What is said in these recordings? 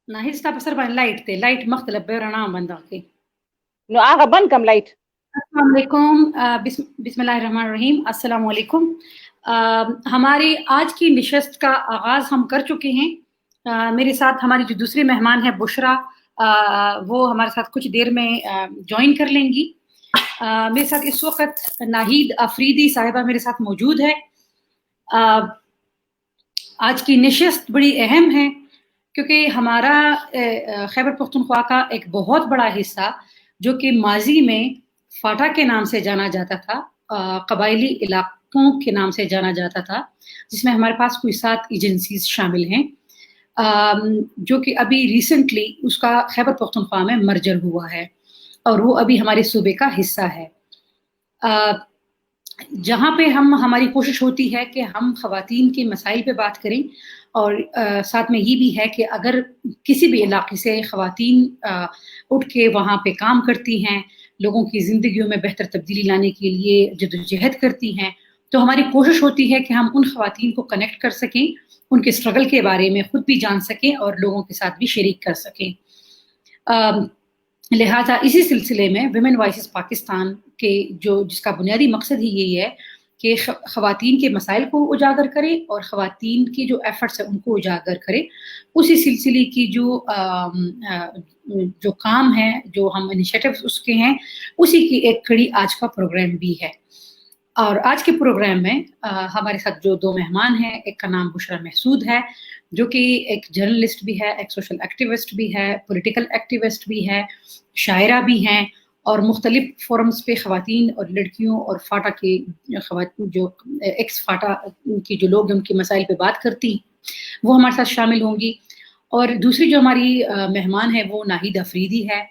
ناهيد استفسر بان لايت تي لايت مختلف بيرنا بنداكي. نو هغه بند کم لایټ. السلام علیکم. بسم اللہ الرحمن الرحیم. السلام علیکم. ہماری آج کی نشست کا آغاز ہم کر چکے ہیں. میرے ساتھ ہماری جو دوسری مہمان ہے بشرا، وہ ہمارے ساتھ کچھ دیر میں جوائن کر لیں گی. میرے ساتھ اس وقت ناہید افریدی صاحبہ میرے ساتھ موجود ہے. آج کی نشست بڑی اہم ہے کیونکہ ہمارا خیبر پختونخوا کا ایک بہت بڑا حصہ جو کہ ماضی میں فاٹا کے نام سے جانا جاتا تھا، قبائلی علاقوں کے نام سے جانا جاتا تھا، جس میں ہمارے پاس کوئی 7 ایجنسیز شامل ہیں، جو کہ ابھی ریسنٹلی اس کا خیبر پختونخوا میں مرجر ہوا ہے اور وہ ابھی ہمارے صوبے کا حصہ ہے. جہاں پہ ہماری کوشش ہوتی ہے کہ ہم خواتین کے مسائل پہ بات کریں، اور ساتھ میں یہ بھی ہے کہ اگر کسی بھی علاقے سے خواتین اٹھ کے وہاں پہ کام کرتی ہیں، لوگوں کی زندگیوں میں بہتر تبدیلی لانے کے لیے جدوجہد کرتی ہیں، تو ہماری کوشش ہوتی ہے کہ ہم ان خواتین کو کنیکٹ کر سکیں، ان کے اسٹرگل کے بارے میں خود بھی جان سکیں اور لوگوں کے ساتھ بھی شریک کر سکیں. لہٰذا اسی سلسلے میں ویمن وائسز پاکستان کے جس کا بنیادی مقصد ہی یہی ہے کہ خواتین کے مسائل کو اجاگر کرے اور خواتین کی جو ایفرٹس ہیں ان کو اجاگر کرے. اسی سلسلے کی جو کام ہے، جو ہم انیشیٹوز اس کے ہیں، اسی کی ایک کڑی آج کا پروگرام بھی ہے. اور آج کے پروگرام میں ہمارے ساتھ جو 2 مہمان ہیں، ایک کا نام بشرا محسود ہے جو کہ ایک جرنلسٹ بھی ہے، ایک سوشل ایکٹیوسٹ بھی ہے، پولیٹیکل ایکٹیوسٹ بھی ہے، شاعرہ بھی ہیں، اور مختلف فورمز پہ خواتین اور لڑکیوں اور فاٹا کے خواتین جو ایکس فاٹا کی جو لوگ ہیں ان کے مسائل پہ بات کرتی ہیں، وہ ہمارے ساتھ شامل ہوں گی. اور دوسری جو ہماری مہمان ہے وہ ناہید افریدی ہے.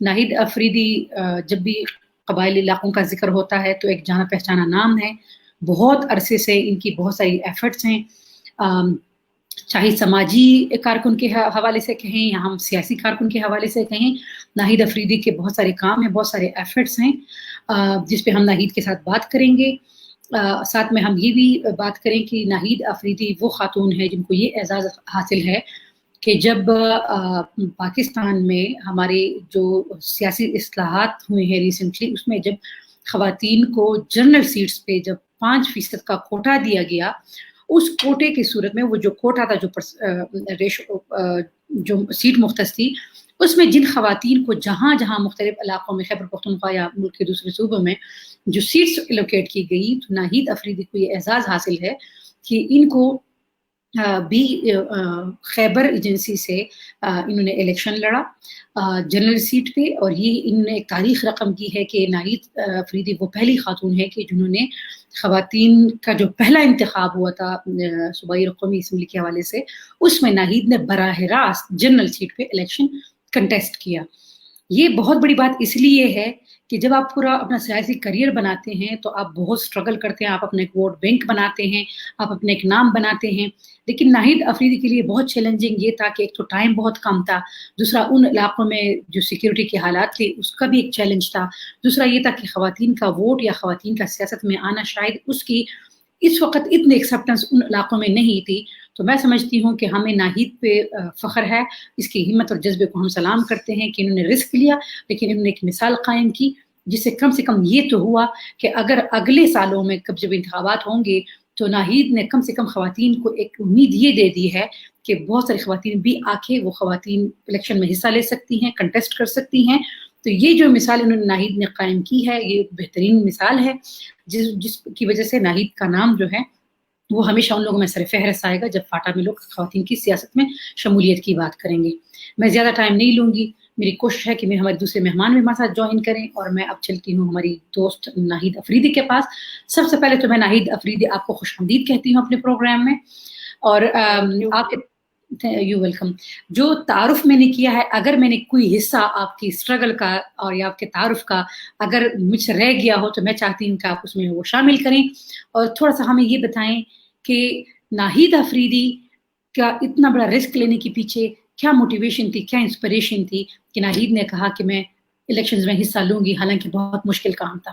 ناہید افریدی جب بھی قبائلی علاقوں کا ذکر ہوتا ہے تو ایک جانا پہچانا نام ہے. بہت عرصے سے ان کی بہت ساری ایفرٹس ہیں، چاہے سماجی کارکن کے حوالے سے کہیں یا ہم سیاسی کارکن کے حوالے سے کہیں. ناہید افریدی کے بہت سارے کام ہیں، بہت سارے ایفرٹس ہیں، جس پہ ہم ناہید کے ساتھ بات کریں گے. ساتھ میں ہم یہ بھی بات کریں کہ ناہید افریدی وہ خاتون ہے جن کو یہ اعزاز حاصل ہے کہ جب پاکستان میں ہمارے جو سیاسی اصلاحات ہوئے ہیں ریسنٹلی، اس میں جب خواتین کو جنرل سیٹس پہ جب 5% کا کوٹا دیا گیا، اس کوٹے کی صورت میں وہ جو کوٹا تھا، جو سیٹ مختص تھی، اس میں جن خواتین کو جہاں جہاں مختلف علاقوں میں خیبر پختونخوا یا ملک کے دوسرے صوبوں میں جو سیٹس الوکیٹ کی گئی، تو ناہید افریدی کو یہ اعزاز حاصل ہے کہ ان کو بھی خیبر ایجنسی سے انہوں نے الیکشن لڑا جنرل سیٹ پہ، اور یہ انہوں نے ایک تاریخ رقم کی ہے کہ ناہید افریدی وہ پہلی خاتون ہے کہ جنہوں نے خواتین کا جو پہلا انتخاب ہوا تھا صوبائی اور قومی اسمبلی کے حوالے سے، اس میں ناہید نے براہ راست جنرل سیٹ پہ الیکشن کنٹیسٹ کیا. یہ بہت بڑی بات اس لیے ہے کہ جب آپ پورا اپنا سیاسی کریئر بناتے ہیں تو آپ بہت سٹرگل کرتے ہیں، آپ اپنے ایک ووٹ بینک بناتے ہیں، آپ اپنے ایک نام بناتے ہیں. لیکن ناہید افریدی کے لیے بہت چیلنجنگ یہ تھا کہ ایک تو ٹائم بہت کم تھا، دوسرا ان علاقوں میں جو سیکیورٹی کے حالات تھے اس کا بھی ایک چیلنج تھا، دوسرا یہ تھا کہ خواتین کا ووٹ یا خواتین کا سیاست میں آنا شاید اس کی اس وقت اتنی ایکسیپٹنس ان علاقوں میں نہیں تھی. تو میں سمجھتی ہوں کہ ہمیں ناہید پہ فخر ہے، اس کی ہمت اور جذبے کو ہم سلام کرتے ہیں کہ انہوں نے رسک لیا، لیکن انہوں نے ایک مثال قائم کی جس سے کم یہ تو ہوا کہ اگر اگلے سالوں میں جب انتخابات ہوں گے تو ناہید نے کم سے کم خواتین کو ایک امید یہ دے دی ہے کہ بہت ساری خواتین بھی آ کے وہ خواتین الیکشن میں حصہ لے سکتی ہیں، کنٹیسٹ کر سکتی ہیں. تو یہ جو مثال انہوں نے ناہید نے قائم کی ہے، یہ بہترین مثال ہے جس کی وجہ سے ناہید کا نام جو ہے وہ ہمیشہ ان لوگوں میں سر فہرست آئے گا جب فاٹا میں لوگ خواتین کی سیاست میں شمولیت کی بات کریں گے. میں زیادہ ٹائم نہیں لوں گی، میری کوشش ہے کہ ہمارے دوسرے مہمان بھی ہمارے ساتھ جوائن کریں، اور میں اب چلتی ہوں ہماری دوست ناہید افریدی کے پاس. سب سے پہلے تو میں ناہید افریدی آپ کو خوش آمدید کہتی ہوں اپنے پروگرام میں، اور آپ یو ویلکم. جو تعارف میں نے کیا ہے، اگر میں نے کوئی حصہ آپ کی اسٹرگل کا اور یا آپ کے تعارف کا اگر مجھ سے رہ گیا ہو تو میں چاہتی ہوں کہ آپ اس میں وہ شامل کریں، اور تھوڑا سا ہمیں یہ بتائیں کہ ناہید افریدی کا اتنا بڑا رسک لینے کے پیچھے کیا موٹیویشن تھی، کیا انسپریشن تھی کہ ناہید نے کہا کہ میں الیکشنز میں حصہ لوں گی حالانکہ بہت مشکل کام تھا.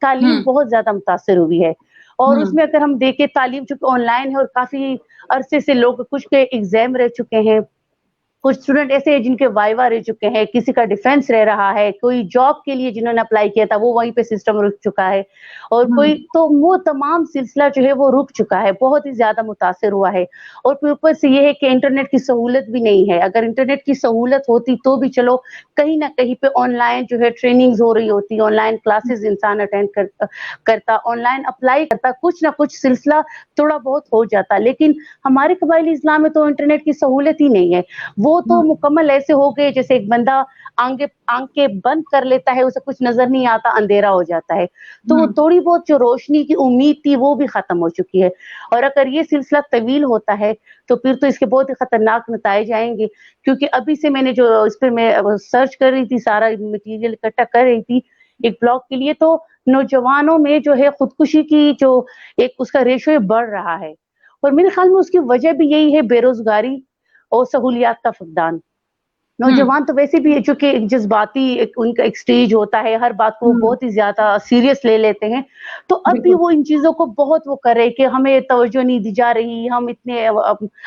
تعلیم بہت زیادہ متاثر ہوئی ہے. اور اس میں اگر ہم دیکھیں تعلیم چونکہ آن لائن ہے اور کافی عرصے سے لوگ کچھ کے ایگزام رہ چکے ہیں, کچھ اسٹوڈنٹ ایسے ہیں جن کے وائوا رہ چکے ہیں, کسی کا ڈیفینس رہ رہا ہے, کوئی جاب کے لیے جنہوں نے اپلائی کیا تھا وہ وہیں پہ سسٹم رک چکا ہے, اور کوئی تو وہ تمام سلسلہ جو ہے وہ رک چکا ہے, بہت ہی زیادہ متاثر ہوا ہے. اور پھر اوپر سے یہ ہے کہ انٹرنیٹ کی سہولت بھی نہیں ہے. اگر انٹرنیٹ کی سہولت ہوتی تو بھی چلو کہیں نہ کہیں پہ آن لائن جو ہے ٹریننگز ہو رہی ہوتی, آن لائن کلاسز انسان اٹینڈ کرتا, آن لائن اپلائی کرتا, کچھ نہ کچھ سلسلہ تھوڑا بہت ہو جاتا. لیکن ہمارے قبائلی اسلام میں تو انٹرنیٹ کی سہولت ہی نہیں ہے. وہ تو مکمل ایسے ہو گئے جیسے ایک بندہ آنکھیں بند کر لیتا ہے, اسے کچھ نظر نہیں آتا, اندھیرا ہو جاتا ہے. تو وہ تھوڑی بہت جو روشنی کی امید تھی وہ بھی ختم ہو چکی ہے. اور اگر یہ سلسلہ طویل ہوتا ہے تو پھر تو اس کے بہت ہی خطرناک نتائج آئیں گے. کیونکہ ابھی سے میں نے جو اس پہ میں سرچ کر رہی تھی, سارا مٹیریل اکٹھا کر رہی تھی ایک بلاگ کے لیے, تو نوجوانوں میں جو ہے خودکشی کی جو ایک اس کا ریشو بڑھ رہا ہے. اور میرے خیال میں اس کی وجہ بھی یہی ہے, بے روزگاری اور سہولیات کا فقدان. نوجوان تو ویسے بھی چونکہ ایک جذباتی ان کا ایک سٹیج ہوتا ہے, ہر بات کو بہت ہی زیادہ سیریس لے لیتے ہیں. تو اب بھی وہ ان چیزوں کو بہت وہ کر رہے کہ ہمیں توجہ نہیں دی جا رہی, ہم اتنے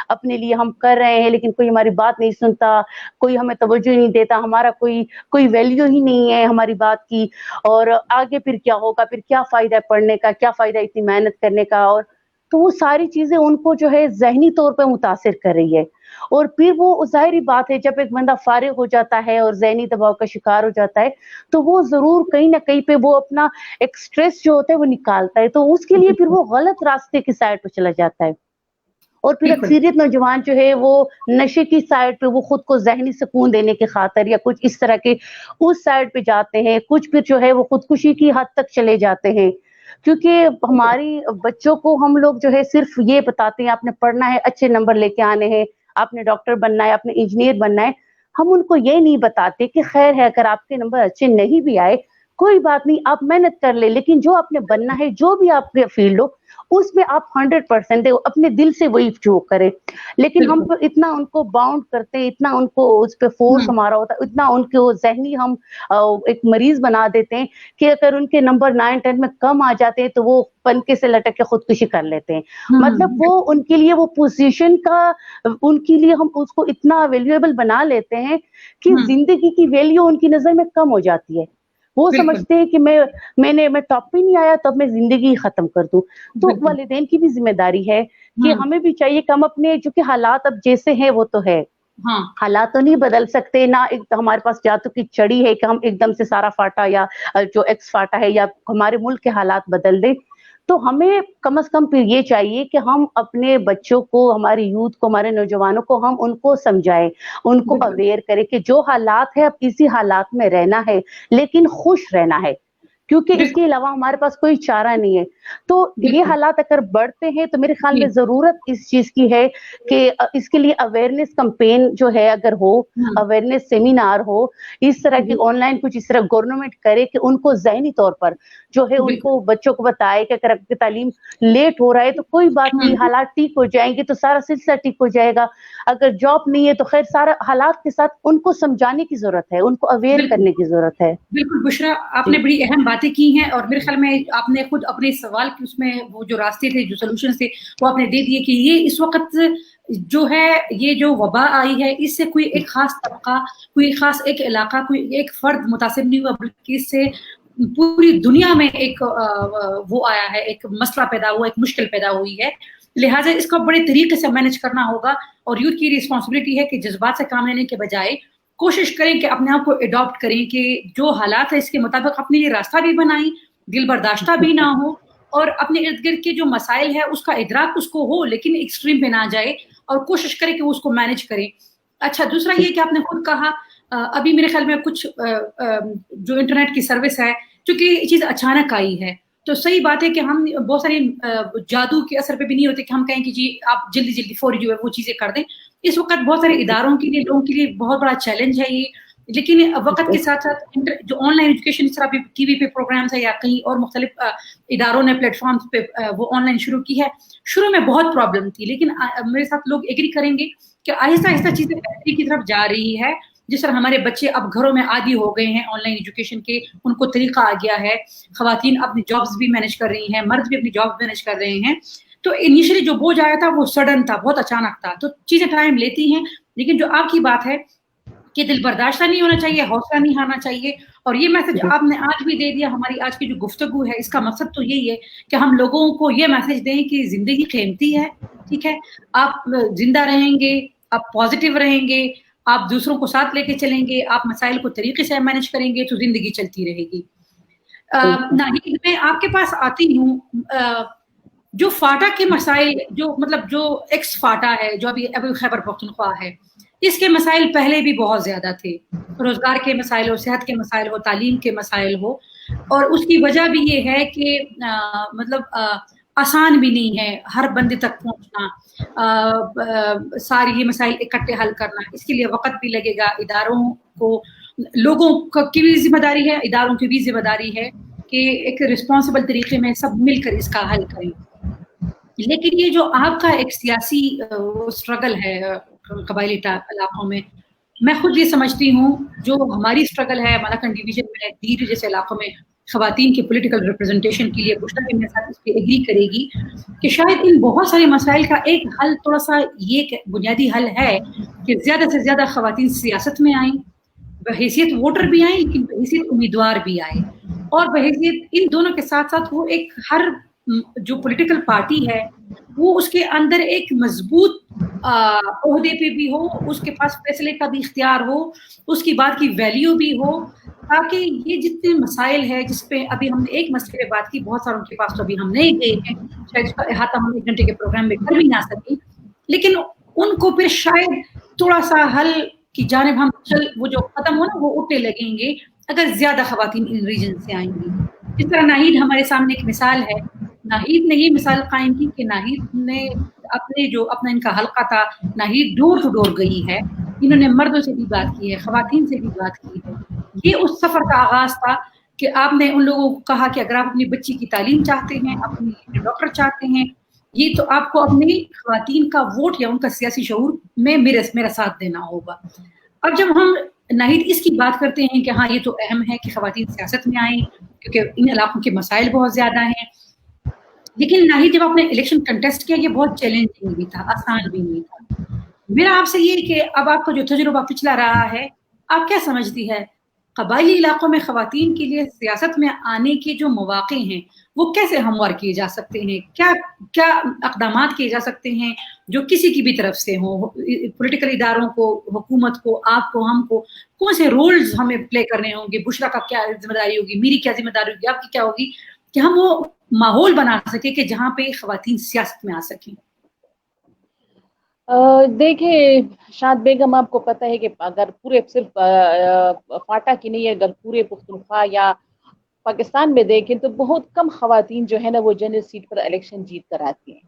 اپنے لیے ہم کر رہے ہیں لیکن کوئی ہماری بات نہیں سنتا, کوئی ہمیں توجہ نہیں دیتا, ہمارا کوئی ویلیو ہی نہیں ہے ہماری بات کی. اور آگے پھر کیا ہوگا, پھر کیا فائدہ ہے پڑھنے کا, کیا فائدہ اتنی محنت کرنے کا. اور تو وہ ساری چیزیں ان کو جو ہے ذہنی طور پہ متاثر کر رہی ہے. اور پھر وہ ظاہری بات ہے جب ایک بندہ فارغ ہو جاتا ہے اور ذہنی دباؤ کا شکار ہو جاتا ہے تو وہ ضرور کہیں نہ کہیں پہ وہ اپنا ایک سٹریس جو ہوتا ہے وہ نکالتا ہے. تو اس کے لیے پھر وہ غلط راستے کی سائڈ پہ چلا جاتا ہے. اور پھر اکثریت نوجوان جو ہے وہ نشے کی سائڈ پہ وہ خود کو ذہنی سکون دینے کی خاطر یا کچھ اس طرح کے اس سائڈ پہ جاتے ہیں. کچھ پھر جو ہے وہ خودکشی کی حد تک چلے جاتے ہیں. کیونکہ ہماری بچوں کو ہم لوگ جو ہے صرف یہ بتاتے ہیں آپ نے پڑھنا ہے, اچھے نمبر لے کے آنے ہیں, آپ نے ڈاکٹر بننا ہے, آپ نے انجینئر بننا ہے. ہم ان کو یہ نہیں بتاتے کہ خیر ہے اگر آپ کے نمبر اچھے نہیں بھی آئے کوئی بات نہیں, آپ محنت کر لیں, لیکن جو آپ نے بننا ہے, جو بھی آپ کے فیلڈ ہو اس میں آپ 100% اپنے دل سے وہی جو کریں. لیکن ہم اتنا ان کو باؤنڈ کرتے ہیں, اتنا ان کو اس پہ فورس ہمارا ہوتا ہے, اتنا ان کو ذہنی ہم ایک مریض بنا دیتے ہیں کہ اگر ان کے نمبر 9-10 میں کم آ جاتے ہیں تو وہ پنکے سے لٹک کے خودکشی کر لیتے ہیں. مطلب وہ ان کے لیے وہ پوزیشن کا ان کے لیے ہم اس کو اتنا ویلیویبل بنا لیتے ہیں کہ زندگی کی ویلیو ان کی نظر میں کم ہو جاتی ہے. وہ سمجھتے ہیں کہ میں ٹاپ پہ نہیں آیا تو اب میں زندگی ختم کر دوں. تو والدین کی بھی ذمہ داری ہے کہ ہمیں بھی چاہیے کہ ہم اپنے جو کہ حالات اب جیسے ہیں وہ تو ہے, حالات تو نہیں بدل سکتے, نہ ہمارے پاس جادو کی چڑی ہے کہ ہم ایک دم سے سارا فاٹا یا جو ایکس فاٹا ہے یا ہمارے ملک کے حالات بدل دیں. تو ہمیں کم از کم پھر یہ چاہیے کہ ہم اپنے بچوں کو, ہمارے یوتھ کو, ہمارے نوجوانوں کو ہم ان کو سمجھائیں, ان کو اویئر کریں کہ جو حالات ہے اب اسی حالات میں رہنا ہے لیکن خوش رہنا ہے, کیونکہ اس کے علاوہ ہمارے پاس کوئی چارہ نہیں ہے. تو یہ حالات اگر بڑھتے ہیں تو میرے خیال میں ضرورت اس چیز کی ہے کہ اس کے لیے اویئرنیس کمپین جو ہے اگر ہو, اویئرنیس سیمینار ہو, اس طرح کی آن لائن کچھ اس طرح گورنمنٹ کرے کہ ان کو ذہنی طور پر جو ہے ان کو بچوں کو بتائے کہ اگر آپ کی تعلیم لیٹ ہو رہا ہے تو کوئی بات نہیں, حالات ٹھیک ہو جائیں گے تو سارا سلسلہ ٹھیک ہو جائے گا. اگر جاب نہیں ہے تو خیر سارا حالات کے ساتھ ان کو سمجھانے کی ضرورت ہے, ان کو اویئر کرنے کی ضرورت ہے. بالکل بشرا, آپ نے بڑی اہم باتیں کی ہیں اور میرے خیال میں آپ نے خود اپنے سوال کی اس میں وہ جو راستے تھے, جو سولوشنز تھے وہ آپ نے دے دیے کہ یہ اس وقت جو ہے یہ جو وبا آئی ہے اس سے کوئی ایک خاص طبقہ, کوئی خاص ایک علاقہ, کوئی ایک فرد متاثر نہیں ہوا, بلکہ اس سے پوری دنیا میں ایک وہ آیا ہے, ایک مسئلہ پیدا ہوا, ایک مشکل پیدا ہوئی ہے. لہٰذا اس کو بڑے طریقے سے مینج کرنا ہوگا اور یوتھ کی رسپانسبلٹی ہے کہ جذبات سے کام لینے کے بجائے کوشش کریں کہ اپنے آپ کو اڈاپٹ کریں کہ جو حالات ہے اس کے مطابق اپنے لیے راستہ بھی بنائیں, دل برداشتہ بھی نہ ہو اور اپنے ارد گرد کے جو مسائل ہے اس کا ادراک اس کو ہو لیکن ایکسٹریم پہ نہ جائے اور کوشش کریں کہ وہ اس کو مینج کریں. اچھا, دوسرا یہ کہ آپ نے خود کہا ابھی میرے خیال میں کچھ جو انٹرنیٹ کی سروس ہے چونکہ یہ چیز اچانک آئی ہے تو صحیح بات ہے کہ ہم بہت ساری جادو کے اثر پہ بھی نہیں ہوتے کہ ہم کہیں کہ جی آپ جلدی جلدی فوری جو ہے وہ چیزیں کر دیں. اس وقت بہت سارے اداروں کے لیے, لوگوں کے لیے بہت بڑا چیلنج ہے یہ, لیکن وقت کے ساتھ ساتھ جو آن لائن ایجوکیشن اس طرح ٹی وی پہ پروگرامس ہے یا کہیں اور مختلف اداروں نے پلیٹ فارمس پہ وہ آن لائن شروع کی ہے. شروع میں بہت پرابلم تھی لیکن میرے ساتھ لوگ ایگری کریں گے کہ آہستہ آہستہ چیزیں بہتری کی طرف جا رہی ہے جس طرح ہمارے بچے اب گھروں میں عادی ہو گئے ہیں آن لائن ایجوکیشن کے، ان کو طریقہ آ گیا ہے، خواتین اپنی جابس بھی مینیج کر رہی ہیں، مرد بھی اپنی جاب مینیج کر رہے ہیں، تو انیشلی جو بوجھ آیا تھا وہ سڈن تھا، بہت اچانک تھا، تو چیزیں ٹائم لیتی ہیں، لیکن جو آپ کی بات ہے کہ دل برداشتہ نہیں ہونا چاہیے، حوصلہ نہیں ہارنا چاہیے، اور یہ میسج آپ نے آج بھی دے دیا۔ ہماری آج کی جو گفتگو ہے اس کا مقصد تو یہی ہے کہ ہم لوگوں کو یہ میسج دیں کہ زندگی قیمتی ہے، ٹھیک ہے، آپ زندہ رہیں گے، آپ پازیٹیو رہیں گے، آپ دوسروں کو ساتھ لے کے چلیں گے، آپ مسائل کو طریقے سے مینیج کریں گے تو زندگی چلتی رہے گی۔ ناہید، میں آپ کے پاس آتی ہوں، جو فاٹا کے مسائل، جو مطلب جو ایکس فاٹا ہے، جو ابھی خیبر پختونخوا ہے، اس کے مسائل پہلے بھی بہت زیادہ تھے، روزگار کے مسائل ہو، صحت کے مسائل ہو، تعلیم کے مسائل ہو، اور اس کی وجہ بھی یہ ہے کہ مطلب آسان بھی نہیں ہے ہر بندے تک پہنچنا، ساری یہ مسائل اکٹھے حل کرنا، اس کے لیے وقت بھی لگے گا، اداروں کو، لوگوں کی بھی ذمہ داری ہے، اداروں کی بھی ذمہ داری ہے کہ ایک رسپانسبل طریقے میں سب مل کر اس کا حل کریں۔ لیکن یہ جو آپ کا ایک سیاسی اسٹرگل ہے قبائلی علاقوں میں، میں خود یہ سمجھتی ہوں جو ہماری اسٹرگل ہے مالاکنڈ ڈویژن میں، دیر جیسے علاقوں میں خواتین کی پولیٹیکل ریپرزنٹیشن کے لیے، بشرا بھی میرے ساتھ اس پہ ایگری کرے گی کہ شاید ان بہت سارے مسائل کا ایک حل، تھوڑا سا یہ بنیادی حل ہے کہ زیادہ سے زیادہ خواتین سیاست میں آئیں، بحیثیت ووٹر بھی آئیں لیکن بحیثیت امیدوار بھی آئے، اور بحیثیت ان دونوں کے ساتھ ساتھ وہ ایک ہر جو پولیٹیکل پارٹی ہے وہ اس کے اندر ایک مضبوط عہدے پہ بھی ہو، اس کے پاس فیصلے کا بھی اختیار ہو، اس کی بات کی ویلیو بھی ہو، تاکہ یہ جتنے مسائل ہے، جس پہ ابھی ہم نے ایک مسئلے پہ بات کی، بہت ساروں کے پاس تو ابھی ہم نہیں گئے ہیں، شاید اس کا احاطہ ہم 1 گھنٹے کے پروگرام میں کر بھی نہ سکیں، لیکن ان کو پھر شاید تھوڑا سا حل کی جانب ہم وہ جو ختم ہو نا وہ اٹھنے لگیں گے اگر زیادہ خواتین ان ریجن سے آئیں گی۔ جس طرح ناہید ہمارے سامنے ایک مثال ہے، ناہید نے یہ مثال قائم کی کہ ناہید نے اپنا ان کا حلقہ تھا، ناہید ڈور ٹو ڈور گئی ہے، انہوں نے مردوں سے بھی بات کی ہے، خواتین سے بھی بات کی ہے۔ یہ اس سفر کا آغاز تھا کہ آپ نے ان لوگوں کو کہا کہ اگر آپ اپنی بچی کی تعلیم چاہتے ہیں، اپنی ڈاکٹر چاہتے ہیں، یہ تو آپ کو اپنی خواتین کا ووٹ یا ان کا سیاسی شعور میں میرا ساتھ دینا ہوگا۔ اب جب ہم ناہید اس کی بات کرتے ہیں کہ ہاں یہ تو اہم ہے کہ خواتین سیاست میں آئیں کیونکہ ان علاقوں کے مسائل بہت زیادہ ہیں، لیکن ناہید جب آپ نے الیکشن کنٹیسٹ کیا یہ بہت چیلنجنگ بھی تھا، آسان بھی نہیں تھا۔ میرا آپ سے یہ کہ اب آپ کا جو تجربہ پچھلا رہا ہے، آپ کیا سمجھتی ہے قبائلی علاقوں میں خواتین کے لیے سیاست میں آنے کے جو مواقع ہیں وہ کیسے ہموار کیے جا سکتے ہیں؟ کیا اقدامات کیے جا سکتے ہیں جو کسی کی بھی طرف سے ہوں، پولیٹیکل اداروں کو، حکومت کو، آپ کو، ہم کو، کون سے رولز ہمیں پلے کرنے ہوں گے؟ بشرا کا کیا ذمہ داری ہوگی، میری کیا ذمہ داری ہوگی، آپ کی کیا ہوگی کہ ہم وہ ماحول بنا سکے کہ جہاں پہ خواتین سیاست میں آ سکیں؟ دیکھیں شاد بیگم، آپ کو پتہ ہے کہ اگر پورے صرف فاٹا کی نہیں ہے، اگر پورے پختونخوا یا پاکستان میں دیکھیں تو بہت کم خواتین جو ہے نا وہ جنرل سیٹ پر الیکشن جیت کر آتی ہیں،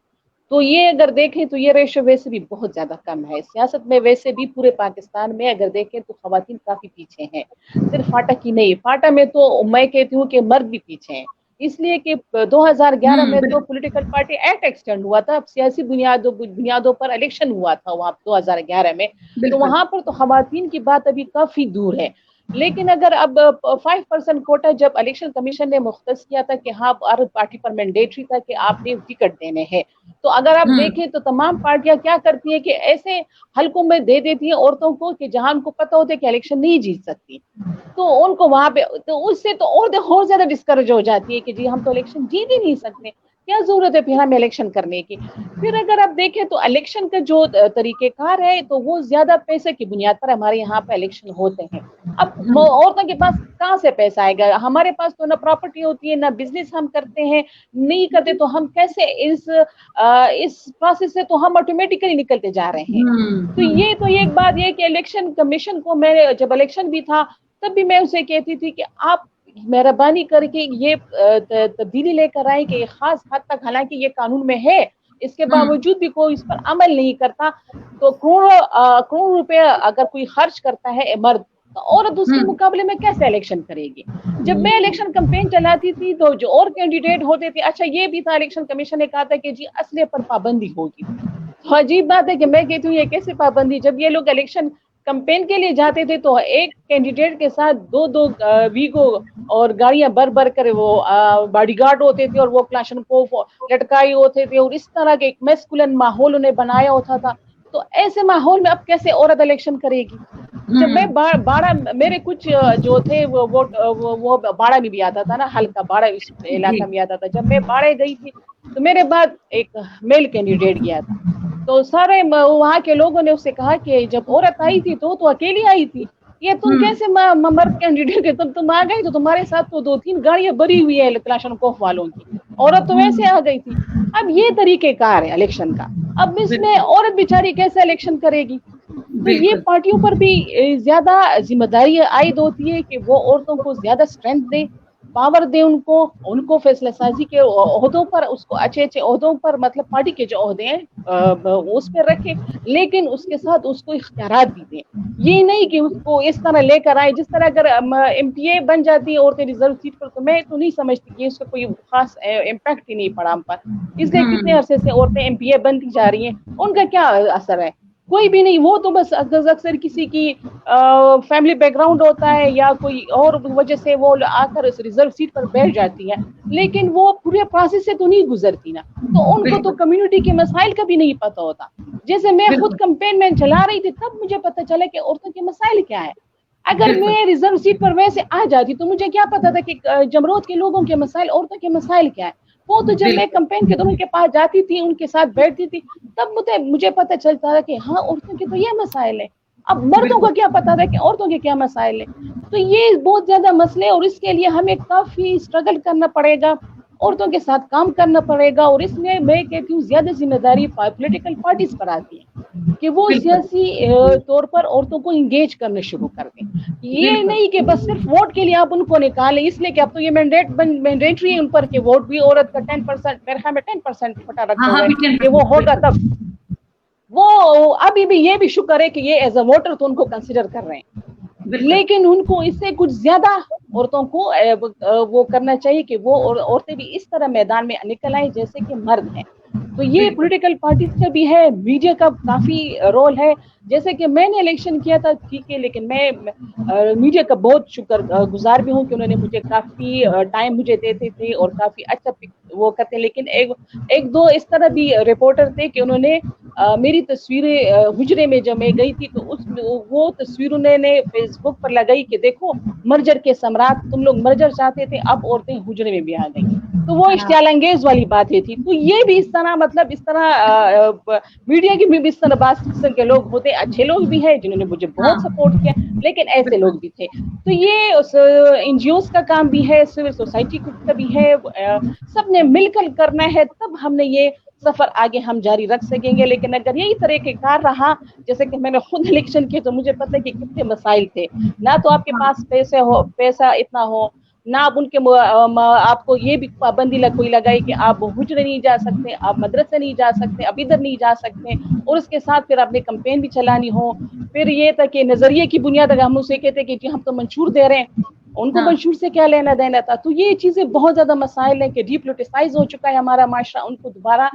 تو یہ اگر دیکھیں تو یہ ریشو ویسے بھی بہت زیادہ کم ہے سیاست میں۔ ویسے بھی پورے پاکستان میں اگر دیکھیں تو خواتین کافی پیچھے ہیں، صرف فاٹا کی نہیں، فاٹا میں تو میں کہتی ہوں کہ مرد بھی پیچھے ہیں، اس لیے کہ 2011 میں تو پولیٹیکل پارٹی ایکٹ ایکسٹینڈ ہوا تھا، سیاسی بنیادوں پر الیکشن ہوا تھا وہاں 2011 میں، تو وہاں پر تو خواتین کی بات ابھی کافی دور ہے۔ لیکن اگر اب 5% کوٹا جب الیکشن کمیشن نے مختص کیا تھا کہ ہاں ہر پارٹی پر مینڈیٹری تھا کہ آپ نے ٹکٹ دینے ہیں، تو اگر آپ دیکھیں تو تمام پارٹیاں کیا کرتی ہیں کہ ایسے حلقوں میں دے دیتی ہیں عورتوں کو کہ جہاں ان کو پتہ ہوتا ہے کہ الیکشن نہیں جیت سکتی، تو ان کو وہاں پہ تو اس سے تو اور زیادہ ڈسکریج ہو جاتی ہے کہ جی ہم تو الیکشن جیت ہی نہیں سکتے، کیا ضرورت ہے پھر ہمیں الیکشن کرنے کی۔ پھر اگر آپ دیکھیں تو الیکشن کا جو طریقہ کار ہے تو وہ زیادہ پیسے کی بنیاد پر ہمارے یہاں پہ الیکشن ہوتے ہیں۔ اب عورتوں کے پاس کہاں سے پیسہ آئے گا؟ ہمارے پاس تو نہ پراپرٹی ہوتی ہے، نہ بزنس ہم کرتے ہیں، نہیں کرتے تو ہم کیسے اس پروسیس سے تو ہم آٹومیٹکلی نکلتے جا رہے ہیں۔ تو یہ ایک بات یہ کہ الیکشن کمیشن کو میں جب الیکشن بھی تھا تب بھی میں اسے کہتی تھی کہ آپ مہربانی کر کے یہ تبدیلی لے کر آئیں کہ خاص حد تک، حالانکہ یہ قانون میں ہے، اس کے باوجود بھی کوئی اس پر عمل نہیں کرتا، تو کروڑ روپے اگر کوئی خرچ کرتا ہے مرد تو عورت اس کے مقابلے میں کیسے الیکشن کرے گی؟ جب میں الیکشن کمپین چلاتی تھی تو جو اور کینڈیڈیٹ ہوتے تھے، اچھا یہ بھی تھا الیکشن کمیشن نے کہا تھا کہ جی اسلحے پر پابندی ہوگی، تو عجیب بات ہے کہ میں کہتی ہوں یہ کیسے پابندی جب یہ لوگ الیکشن کمپین کے لیے جاتے تھے تو ایک کینڈیڈیٹ کے ساتھ دو دو ویگو اور گاڑیاں بھر کر وہ باڈی گارڈ ہوتے تھے اور وہ کلاشنکوف لٹکائے ہوتے تھے اور اس طرح کے ایک میسکولن ماحول انہیں بنایا ہوتا تھا. تو ایسے ماحول میں اب کیسے عورت الیکشن کرے گی؟ جب میں باڑہ میرے کچھ جو تھے وہ باڑہ میں بھی آتا تھا نا, حلقہ باڑہ اس علاقہ میں آتا تھا. جب میں باڑہ گئی تھی تو میرے بعد ایک میل کینڈیڈیٹ گیا تھا, تو سارے وہاں کے لوگوں نے اس سے کہا کہ جب عورت آئی تھی تو اکیلی آئی تھی, یہ تم کیسے مرد کینڈیڈیٹ ہے, تم آ گئی تو تمہارے ساتھ تو 2-3 گاڑیاں بری ہوئی ہے کلاشنکوف والوں کی, عورت تو ویسے آ گئی تھی. اب یہ طریقہ کار ہے الیکشن کا, اب اس میں عورت بیچاری کیسے الیکشن کرے گی؟ تو یہ پارٹیوں پر بھی زیادہ ذمہ داری عائد ہوتی ہے کہ وہ عورتوں کو زیادہ اسٹرینتھ دے, پاور دے, ان کو فیصلہ سازی کے عہدوں پر, اس کو اچھے عہدوں پر, مطلب پارٹی کے جو عہدے ہیں اس پہ رکھے, لیکن اس کے ساتھ اس کو اختیارات بھی دیں. یہ نہیں کہ اس کو اس طرح لے کر آئے جس طرح اگر ایم پی اے بن جاتی ہے عورتیں ریزرو سیٹ پر, تو میں تو نہیں سمجھتی کہ اس کا کوئی خاص امپیکٹ ہی نہیں پڑا ہم پر, اس لیے کتنے عرصے سے عورتیں ایم پی اے بنتی جا رہی ہیں, ان کا کیا اثر ہے؟ کوئی بھی نہیں. وہ تو بس اکثر کسی کی فیملی بیک گراؤنڈ ہوتا ہے یا کوئی اور وجہ سے وہ آ کر اس ریزرو سیٹ پر بیٹھ جاتی ہے, لیکن وہ پورے پروسیس سے تو نہیں گزرتی نا, تو ان کو تو کمیونٹی کے مسائل کا بھی نہیں پتہ ہوتا. جیسے میں خود کمپین میں چلا رہی تھی تب مجھے پتہ چلا کہ عورتوں کے مسائل کیا ہے. اگر میں ریزرو سیٹ پر ویسے آ جاتی تو مجھے کیا پتا تھا کہ جمرود کے لوگوں کے مسائل, عورتوں کے مسائل کیا ہے. وہ تو جب میں کمپین کے دوران کے پاس جاتی تھی, ان کے ساتھ بیٹھتی تھی, تب مجھے پتہ چلتا تھا کہ ہاں عورتوں کے تو یہ مسائل ہے. اب مردوں کو کیا پتا تھا کہ عورتوں کے کیا مسائل ہے. تو یہ بہت زیادہ مسئلے, اور اس کے لیے ہمیں کافی اسٹرگل کرنا پڑے گا, عورتوں کے ساتھ کام کرنا پڑے گا. اور اس میں کہتی ہوں زیادہ ذمہ داری پولیٹیکل پارٹیز پر آتی ہے کہ وہ سیاسی طور پر عورتوں کو انگیج کرنا شروع کر دیں. یہ نہیں کہ بس صرف ووٹ کے لیے آپ ان کو نکالیں, اس لیے کہ اب تو یہ مینڈیٹری ہے ان پر کہ ووٹ بھی عورت کا 10%, میرے خیال میں 10% پٹا رکھا ہوا ہے کہ وہ ہوگا تب. وہ ابھی بھی یہ بھی شکر ہے کہ یہ ایز اے ووٹر تو ان کو کنسیڈر کر رہے ہیں, لیکن ان کو اس سے کچھ زیادہ عورتوں کو وہ کرنا چاہیے کہ وہ عورتیں بھی اس طرح میدان میں نکل آئیں جیسے کہ مرد ہیں. تو یہ پولیٹیکل پارٹیز کا بھی ہے, میڈیا کا کافی رول ہے. جیسے کہ میں نے الیکشن کیا تھا ٹھیک ہے, لیکن میں میڈیا کا بہت شکر گزار بھی ہوں کہ انہوں نے مجھے کافی ٹائم مجھے دیتے تھے اور کافی اچھا وہ کرتے. لیکن ایک دو اس طرح بھی رپورٹر تھے کہ انہوں نے میری تصویریں حجرے میں جب میں گئی تھی تو وہ تصویر انہوں نے فیس بک پر لگائی کہ دیکھو مرجر کے سمراٹ, تم لوگ مرجر چاہتے تھے, اب عورتیں حجرے میں بھی آ گئی. تو وہ اشتعال انگیز والی باتیں تھی. تو یہ بھی اس طرح, مطلب اس طرح میڈیا کی بھی اس طرح بعض قسم کے لوگ ہوتے, اچھے لوگ بھی ہیں جنہوں نے مجھے بہت سپورٹ کیا, لیکن ایسے لوگ بھی تھے. تو یہ این جی اوز کا کام بھی ہے, سول سوسائٹی کا بھی ہے, سب نے مل کر کرنا ہے, تب ہم نے یہ سفر آگے ہم جاری رکھ سکیں گے. لیکن اگر یہی طریقہ کار رہا, جیسے کہ میں نے خود الیکشن کیے تو مجھے پتہ ہے کہ کتنے مسائل تھے. نہ تو آپ کے پاس پیسہ اتنا ہو, نہ اب ان کے آپ کو یہ بھی پابندی کوئی لگائی کہ آپ حجرے نہیں جا سکتے, آپ مدرسے نہیں جا سکتے, اب ادھر نہیں جا سکتے, اور اس کے ساتھ پھر اپنے کمپین بھی چلانی ہو. پھر یہ تھا کہ نظریے کی بنیاد اگر ہم اسے کہتے کہ ہم تو منشور دے رہے ہیں, ان کو منشور سے کیا لینا دینا تھا. تو یہ چیزیں بہت زیادہ مسائل ہیں کہ ڈی پولیٹیسائز ہو چکا ہے ہمارا معاشرہ. ان کو دوبارہ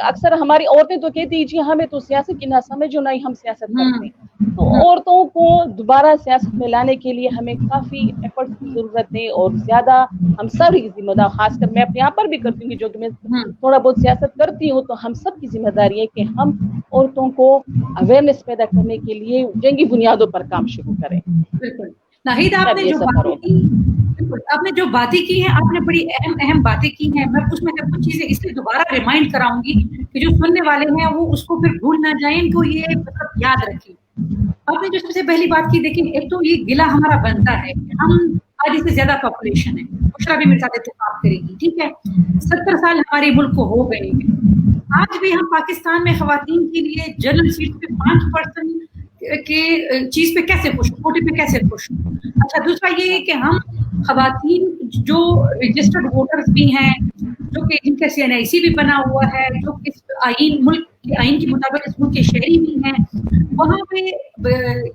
اکثر ہماری عورتیں تو کہتی جی ہمیں تو سیاست کی نہ سمجھ ہو, نہ ہی ہم سیاست کرتے. تو عورتوں کو دوبارہ سیاست میں لانے کے لیے ہمیں کافی ایفرٹ کی ضرورت ہے, اور زیادہ ہم سب کی ذمہ دار, خاص کر میں اپنے یہاں پر بھی کرتی ہوں جو کہ میں تھوڑا بہت سیاست کرتی ہوں, تو ہم سب کی ذمہ داری ہے کہ ہم عورتوں کو اویئرنیس پیدا کرنے کے لیے جنگی بنیادوں پر کام شروع کریں. بالکل ناہید, آپ نے جو باتیں کی ہیں, آپ نے بڑی اہم باتیں کی ہیں. میں اس میں کچھ چیزیں اس لیے دوبارہ ریمائنڈ کراؤں گی کہ جو سننے والے ہیں وہ اس کو پھر بھول نہ جائیں, ان کو یہ مطلب یاد رکھیں. آپ نے جو سب سے پہلی بات کی, دیکھیں ایک تو یہ گلہ ہمارا بنتا ہے کہ ہم آج سے زیادہ پاپولیشن ہے, بشرا بھی میرے ساتھ اتفاق کرے گی, ٹھیک ہے, 70 سال ہمارے ملک کو ہو گئے ہیں. آج بھی ہم پاکستان میں خواتین کے لیے جنرل سیٹ پہ 5% کے چیز پہ کیسے خوش, کوٹے پہ کیسے خوش. اچھا, دوسرا یہ ہے کہ ہم خواتین جو رجسٹرڈ ووٹرز بھی ہیں, جو کہ جن کا CNIC بھی بنا ہوا ہے, جو اس آئین ملک کے آئین کے مطابق اس ملک کے شہری بھی ہیں, وہاں پہ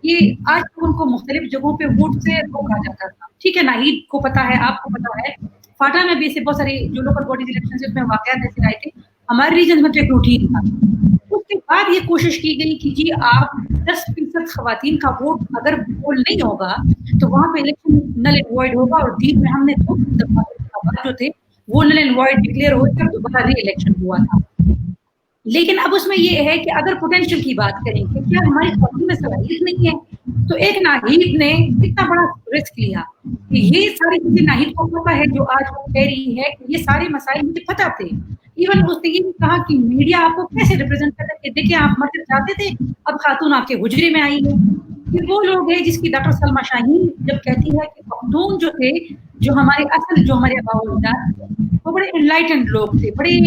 یہ آج ان کو مختلف جگہوں پہ ووٹ سے روکا جاتا تھا. ٹھیک ہے, ناہید کو پتا ہے, آپ کو پتا ہے, فاٹا میں بھی ایسے بہت سارے جو لوکل باڈیز الیکشن میں واقعات ایسے آئے تھے. ہمارے ریجن میں تو ایک روٹین تھا. اس کے بعد یہ کوشش کی گئی کہ جی آپ 10% خواتین کا ووٹ اگر پول نہیں ہوگا تو وہاں پہ الیکشن نل اینڈ وائڈ ہوگا, اور دیر میں ہم نے 2 دفعہ انتخابات جو تھے وہ نل اینڈ وائڈ ڈکلیئر ہوئے تھے, دوبارہ ری الیکشن ہوا تھا. لیکن اب اس میں یہ ہے کہ اگر پوٹینشیل کی بات کریں کہ کیا ہماری خواتین میں صلاحیت نہیں ہے, تو ایک ناہید نے اتنا بڑا رسک لیا کہ یہ ساری چیزیں ناہید کو پتا ہے جو آج وہ کہہ رہی ہے کہ یہ سارے مسائل مجھے پتا تھے. ایون اس نے یہ بھی کہا کہ میڈیا آپ کو کیسے ریپرزینٹ کرتا ہے, دیکھیں آپ مرکز چاہتے تھے, اب خاتون آپ کے حجرے میں آئی ہے. یہ وہ لوگ ہیں جس کی ڈاکٹر سلما شاہین جب کہتی ہے کہ پختون جو تھے, جو ہمارے اصل جو ہمارے اباء و اجداد وہ بڑے انلائٹنڈ لوگ تھے, بڑے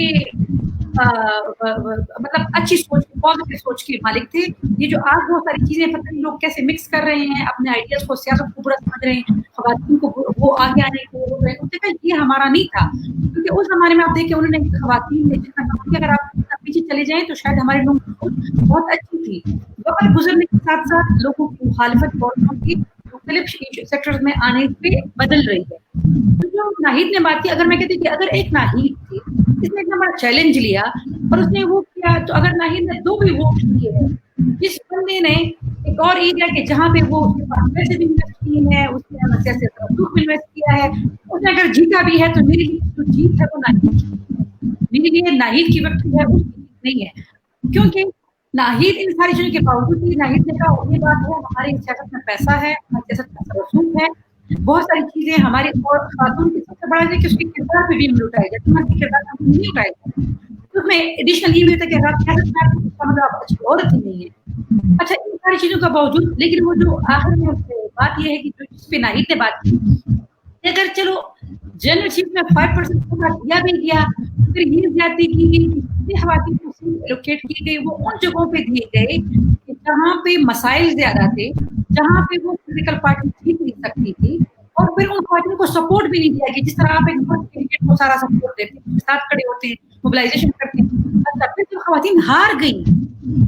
مطلب اچھی سوچ, پازیٹیو سوچ کے مالک تھے. یہ جو آج بہت ساری چیزیں پتہ نہیں لوگ کیسے مکس کر رہے ہیں, اپنے آئیڈیاز کو سیاست کو برا سمجھ رہے ہیں, خواتین کو وہ آگے آنے کو روک رہے ہیں, ان سے یہ ہمارا نہیں تھا. کیونکہ اس زمانے میں آپ دیکھیں انہوں نے خواتین نے جتنا کام کیا, اگر آپ پیچھے چلے جائیں تو شاید ہمارے لوگ بہت اچھی تھی. وقت گزرنے کے ساتھ ساتھ لوگوں کی مخالفت عورتوں کی مختلف سیکٹرز میں آنے پہ بدل رہی ہے. جو ناہید نے بات کی, اگر میں کہتی کہ اگر ایک ناہید تھی, اس نے اتنا بڑا چیلنج لیا اور اس نے وہ کیا, تو اگر ناہید نے 2 بھی ووٹ دیے ہیں, جس بندے نے ایک اور ایریا کہ جہاں پہ وہ پیسے بھی انویسٹ کیے ہیں, اس نے سیاست بھی انویسٹ کیا ہے, اس نے اگر جیتا بھی ہے تو میری جو جیت ہے وہ ناہید کی, میرے لیے ناہید کی وقت ہے, اس کی جیت نہیں ہے. کیونکہ ناہید ان ساری چیزوں کے باوجود بھی ناہید نے کہا یہ بات ہے, ہماری سیاست میں پیسہ ہے, ہماری سیاست میں رسوخ ہے, بہت ساری چیزیں ہماری, اور خاتون کی سب سے بڑا ہے کہ اس کے کردار پہ بھی عمل اٹھائے جائے, تمہارے کے کردار پہ نہیں اٹھائے جائے. اس میں ایڈیشنل یہ بھی ہوتا ہے کہ سیاست میں مطلب اچھی عورت ہی نہیں ہے. اچھا, ان ساری چیزوں کا باوجود, لیکن وہ جو آخر میں بات یہ ہے کہ جو جس پہ ناہید نے بات کی, اگر چلو جنرل چیف میں 5% کو دیا بھی گیا, پھر یہ زیادتی کی گئی کہ خواتین کو لوکیٹ کی گئی, وہ ان جگہوں پہ دیے گئے کہ جہاں پہ مسائل زیادہ تھے, جہاں پہ وہ پولیٹیکل پارٹی جیت نہیں سکتی تھی, اور پھر ان خواتین کو سپورٹ بھی نہیں دیا گیا. جس طرح آپ ایک کینڈیڈیٹ کو سارا سپورٹ دیتے ہیں, ساتھ کھڑے ہوتے ہیں, موبلائزیشن کرتے ہیں, تب پھر جو خواتین ہار گئی,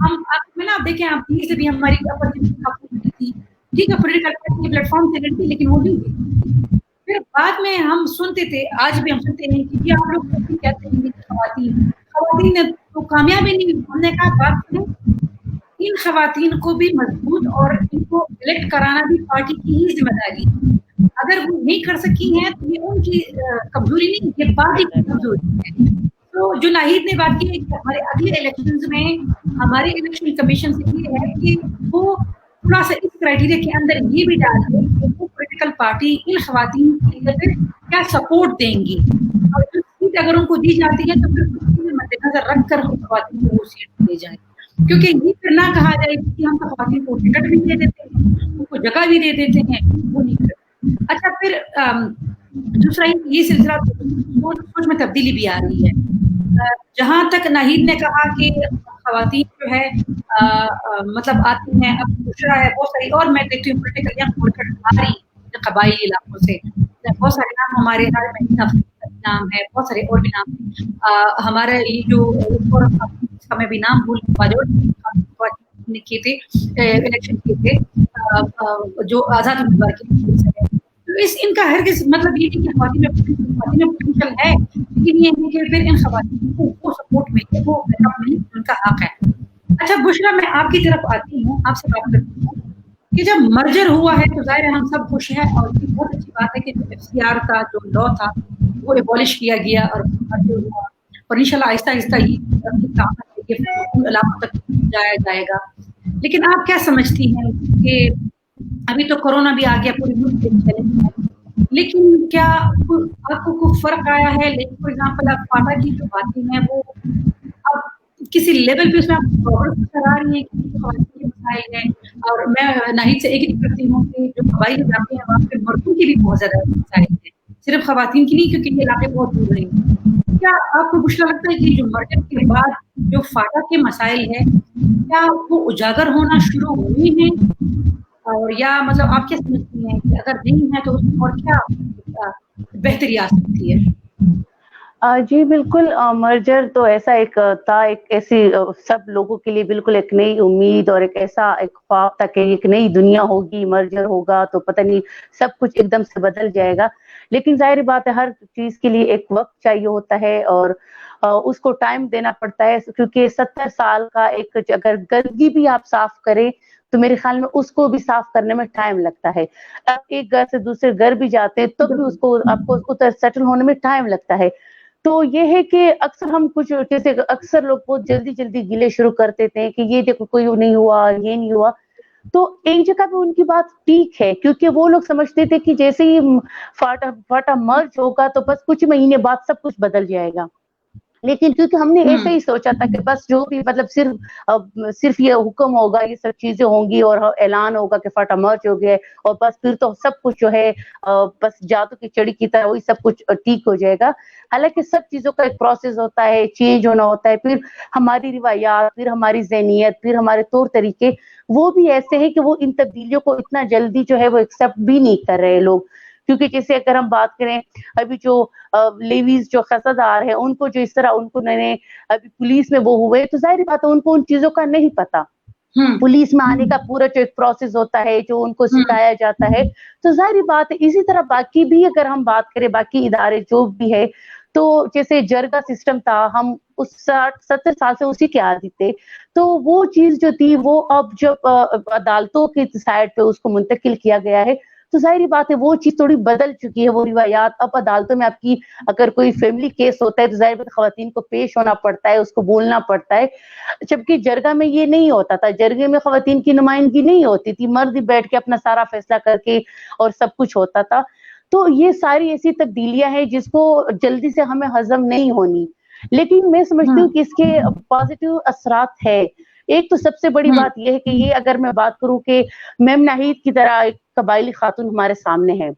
ہم آپ میں نا آپ دیکھیں, آپ سے بھی ہماری اپورچونیٹی تھی, ٹھیک ہے پولیٹیکل پارٹی پلیٹ فارم سے لڑتی, لیکن وہ نہیں تھی. پھر بعد میں ہم سنتے تھے, آج بھی ہم سنتے ہیں کہ آپ لوگ کہتے ہیں خواتین نے تو کامیابی نہیں. ہم نے کہا بات کریں, ان خواتین کو بھی مضبوط اور ان کو الیکٹ کرانا بھی پارٹی کی ہی ذمہ داری ہے. اگر وہ نہیں کر سکی ہیں تو یہ ان کی کمزوری نہیں, یہ پارٹی کی کمزوری ہے. تو جو ناہید نے بات کی ہے کہ ہمارے اگلے الیکشنز میں ہمارے الیکشن کمیشن سے یہ ہے کہ وہ تھوڑا سا اس کرائٹیریا کے اندر یہ بھی ڈال دیں کہ وہ پولیٹیکل پارٹی ان خواتین کے لیے کیا سپورٹ دیں گی, اور جو سیٹ اگر ان کو دی جاتی ہے تو پھر مد نظر رکھ کر خواتین کو وہ سیٹ دی جائے. کیونکہ یہ پھر نہ کہا جائے کہ ہم تو خواتین کو ٹکٹ بھی دے دیتے ہیں, ان کو جگہ بھی دے دیتے ہیں, وہ نہیں کرتے. اچھا, پھر دوسرا یہ سلسلہ سوچ میں تبدیلی بھی آ رہی ہے. جہاں تک ناہید نے کہا کہ خواتین جو ہے مطلب آتی ہیں, اب بشرا ہے, بہت ساری اور میں دیکھتی ہوں پولیٹیکل ہماری قبائلی علاقوں سے بہت سارے نام, ہمارے نام ہے, بہت سارے اور بھی نام, ہمارے یہ جو میں بھی نام بھول نے کیے تھے الیکشن کیے تھے جو آزاد امیدوار کے, ان کا ہرگز مطلب یہ نہیں کہ خواتین میں پوٹینشیل ہے, لیکن یہ ہے کہ پھر ان خواتین کو وہ سپورٹ ملے, وہ ان کا حق ہے. اچھا بشرا, میں آپ کی طرف آتی ہوں, آپ سے بات کرتی ہوں کہ جب مرجر ہوا ہے تو ظاہر ہے ہم سب خوش ہیں, اور یہ بہت اچھی بات ہے کہ FCR کا جو لا تھا وہ ایبولش کیا گیا اور مرجر ہوا, اور انشاءاللہ آہستہ آہستہ یہ علاقوں تک جایا جائے گا. لیکن آپ کیا سمجھتی ہیں کہ ابھی تو کورونا بھی آ گیا, پوری ملک کے چیلنج ہے, لیکن کیا آپ کو کوئی فرق آیا ہے؟ لیکن فار ایگزامپل آپ فاٹا کی جو باتیں ہیں وہ اب کسی لیول پہ اس میں آپ پروگرس کرا رہی ہیں کہ خواتین کے مسائل ہیں, اور میں ناہید سے ایگری کرتی ہوں کہ جو قبائلی علاقے ہیں وہاں پہ مردوں کی بھی بہت زیادہ مسائل ہیں, صرف خواتین کی نہیں, کیونکہ یہ علاقے بہت دور ہیں. کیا آپ کو کچھ لگتا ہے کہ جو مرجر کے بعد جو فاٹا کے مسائل ہیں کیا وہ اجاگر ہونا شروع ہوئے ہیں, اور یا مطلب آپ کیا سمجھتی ہیں کہ اگر نہیں ہے تو اس میں اور کیا بہتری آ سکتی ہے؟ جی بالکل, مرجر تو ایسا ایک تھا, ایک ایسی سب لوگوں کے لیے بالکل ایک نئی امید اور ایک ایسا ایک خواب تھا کہ ایک نئی دنیا ہوگی, مرجر ہوگا تو پتہ نہیں سب کچھ ایک دم سے بدل جائے گا. لیکن ظاہر بات ہے ہر چیز کے لیے ایک وقت چاہیے ہوتا ہے, اور اس کو ٹائم دینا پڑتا ہے, کیونکہ 70 سال کا ایک اگر گندگی بھی آپ صاف کریں تو میرے خیال میں اس کو بھی صاف کرنے میں ٹائم لگتا ہے. آپ ایک گھر سے دوسرے گھر بھی جاتے ہیں تب بھی اس کو آپ کو سیٹل ہونے میں ٹائم لگتا ہے. تو یہ ہے کہ اکثر ہم کچھ جیسے اکثر لوگ بہت جلدی جلدی گلے شروع کر دیتے ہیں کہ یہ دیکھو کوئی نہیں ہوا, یہ نہیں ہوا. تو ایک جگہ پہ ان کی بات ٹھیک ہے, کیونکہ وہ لوگ سمجھتے تھے کہ جیسے ہی فاٹا مرج ہوگا تو بس کچھ مہینے بعد سب کچھ بدل جائے گا. لیکن کیونکہ ہم نے ایسے ہی سوچا تھا کہ بس جو بھی مطلب صرف یہ حکم ہوگا, یہ سب چیزیں ہوں گی اور اعلان ہوگا کہ فاٹا مرج ہو گیا اور بس پھر تو سب کچھ جو ہے بس جادو کی چڑی کی طرح وہی سب کچھ ٹھیک ہو جائے گا. حالانکہ سب چیزوں کا ایک پروسیس ہوتا ہے, چینج ہونا ہوتا ہے. پھر ہماری روایات, پھر ہماری ذہنیت, پھر ہمارے طور طریقے وہ بھی ایسے ہیں کہ وہ ان تبدیلیوں کو اتنا جلدی جو ہے وہ ایکسپٹ بھی نہیں کر رہے لوگ. کیونکہ جیسے اگر ہم بات کریں ابھی جو لیویز جو خزادار ہیں ان کو جو اس طرح ان کو ابھی پولیس میں وہ ہوئے, تو ظاہر بات ہے ان کو ان چیزوں کا نہیں پتا. پولیس میں آنے کا پورا جو ایک پروسیس ہوتا ہے جو ان کو سکھایا جاتا ہے, تو ظاہر بات ہے اسی طرح باقی بھی اگر ہم بات کریں باقی ادارے جو بھی ہے, تو جیسے جرگا سسٹم تھا, ہم اس 60-70 سال سے اسی کے عادی تھے. تو وہ چیز جو تھی وہ اب جب عدالتوں کی سائڈ پہ اس کو منتقل کیا گیا ہے, تو ظاہری بات ہے وہ چیز تھوڑی بدل چکی ہے. وہ روایات اب عدالتوں میں آپ کی اگر کوئی فیملی کیس ہوتا ہے تو ظاہر بات خواتین کو پیش ہونا پڑتا ہے, اس کو بولنا پڑتا ہے. جبکہ جرگا میں یہ نہیں ہوتا تھا, جرگے میں خواتین کی نمائندگی نہیں ہوتی تھی, مرد بیٹھ کے اپنا سارا فیصلہ کر کے اور سب کچھ ہوتا تھا. تو یہ ساری ایسی تبدیلیاں ہیں جس کو جلدی سے ہمیں ہضم نہیں ہونی. لیکن میں سمجھتی ہوں کہ اس کے پازیٹیو اثرات ہے. ایک تو سب سے بڑی بات یہ ہے کہ یہ اگر میں بات کروں کہ میم ناہید کی طرح ایک قبائلی خاتون ہمارے سامنے ہے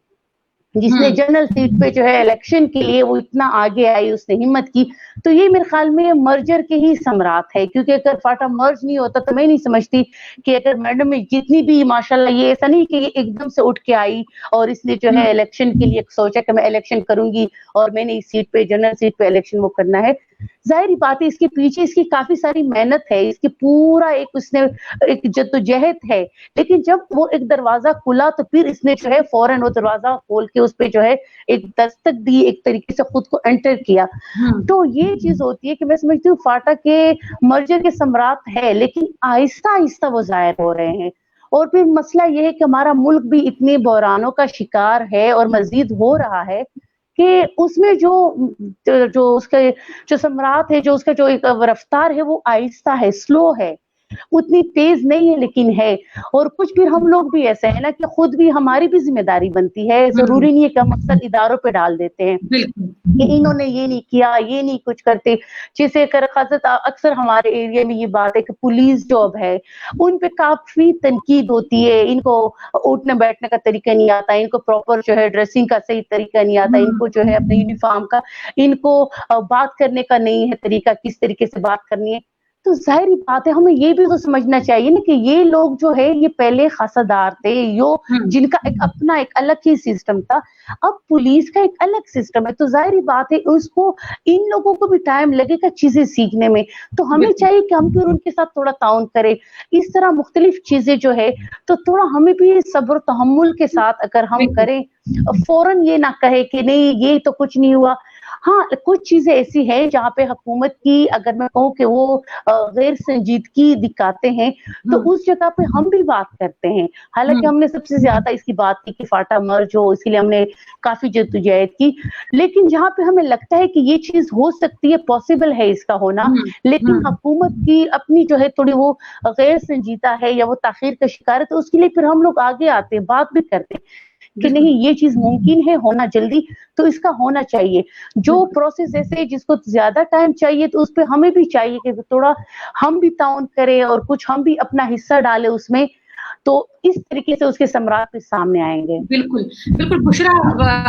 جس نے جنرل سیٹ پہ جو ہے الیکشن کے لیے وہ اتنا آگے آئی, اس نے ہمت کی, تو یہ میرے خیال میں مرجر کے ہی ثمرات ہے. کیونکہ اگر فاٹا مرج نہیں ہوتا تو میں نہیں سمجھتی کہ اگر میڈم میں جتنی بھی ماشاءاللہ, یہ ایسا نہیں کہ یہ ایک دم سے اٹھ کے آئی اور اس نے جو ہے الیکشن کے لیے سوچا کہ میں الیکشن کروں گی اور میں نے اس سیٹ پہ جنرل سیٹ پہ الیکشن وہ کرنا ہے. ظاہری بات ہے اس کے پیچھے اس کی کافی ساری محنت ہے, اس کی پورا ایک اس نے ایک جدوجہد ہے. لیکن جب وہ ایک دروازہ کھلا تو پھر اس نے جو ہے فوراً وہ دروازہ کھول کے اس پہ جو ہے ایک دستک دی, ایک طریقے سے خود کو انٹر کیا. تو یہ چیز ہوتی ہے کہ میں سمجھتی ہوں فاٹا کے مرجر کے ثمرات ہے, لیکن آہستہ آہستہ وہ ظاہر ہو رہے ہیں. اور پھر مسئلہ یہ ہے کہ ہمارا ملک بھی اتنے بحرانوں کا شکار ہے اور مزید ہو رہا ہے کہ اس میں جو اس کے جو ثمرات ہے, جو اس کا جو ایک رفتار ہے وہ آہستہ ہے, سلو ہے, اتنی تیز نہیں ہے لیکن ہے. اور کچھ پھر ہم لوگ بھی ایسے ہیں نا کہ خود بھی ہماری بھی ذمہ داری بنتی ہے. ضروری نہیں ہے کہ ہم اکثر اداروں پہ ڈال دیتے ہیں کہ انہوں نے یہ نہیں کیا, یہ نہیں کچھ کرتے. جیسے اکثر ہمارے ایریا میں یہ بات ہے کہ پولیس جاب ہے, ان پہ کافی تنقید ہوتی ہے. ان کو اٹھنے بیٹھنے کا طریقہ نہیں آتا, ان کو پراپر جو ہے ڈریسنگ کا صحیح طریقہ نہیں آتا, ان کو جو ہے اپنے یونیفارم کا, ان کو بات کرنے کا نہیں ہے طریقہ, کس طریقے سے بات کرنی ہے. تو ظاہری بات ہے ہمیں یہ بھی تو سمجھنا چاہیے نا کہ یہ لوگ جو ہے یہ پہلے خاصدار تھے, جن کا ایک اپنا ایک الگ ہی سسٹم تھا. اب پولیس کا ایک الگ سسٹم ہے, تو ظاہری بات ہے اس کو ان لوگوں کو بھی ٹائم لگے گا چیزیں سیکھنے میں. تو ہمیں چاہیے کہ ہم پھر ان کے ساتھ تھوڑا تعاون کریں. اس طرح مختلف چیزیں جو ہے تو تھوڑا ہمیں بھی صبر و تحمل کے ساتھ اگر ہم کریں, فوراً یہ نہ کہے کہ نہیں یہ تو کچھ نہیں ہوا. ہاں کچھ چیزیں ایسی ہیں جہاں پہ حکومت کی اگر میں کہوں کہ وہ غیر سنجیدگی دکھاتے ہیں تو اس جگہ پہ ہم بھی بات کرتے ہیں. حالانکہ ہم نے سب سے زیادہ اس کی بات کی کہ فاٹا مرج ہو, اس کے لیے ہم نے کافی جدوجہد کی. لیکن جہاں پہ ہمیں لگتا ہے کہ یہ چیز ہو سکتی ہے, پاسبل ہے اس کا ہونا, لیکن حکومت کی اپنی جو ہے تھوڑی وہ غیر سنجیدہ ہے یا وہ تاخیر کا شکار ہے, تو اس کے لیے پھر ہم لوگ آگے آتے ہیں, بات بھی کرتے ہیں کہ نہیں یہ چیز ممکن ہے ہونا جلدی, تو اس کا ہونا چاہیے. جو پروسیس ایسے جس کو زیادہ ٹائم چاہیے تو اس پہ ہمیں بھی چاہیے کہ تھوڑا ہم بھی تعاون کریں اور کچھ ہم بھی اپنا حصہ ڈالیں اس میں, تو اس طریقے سے اس کے ثمرات بھی سامنے آئیں گے. بالکل بالکل بشرا,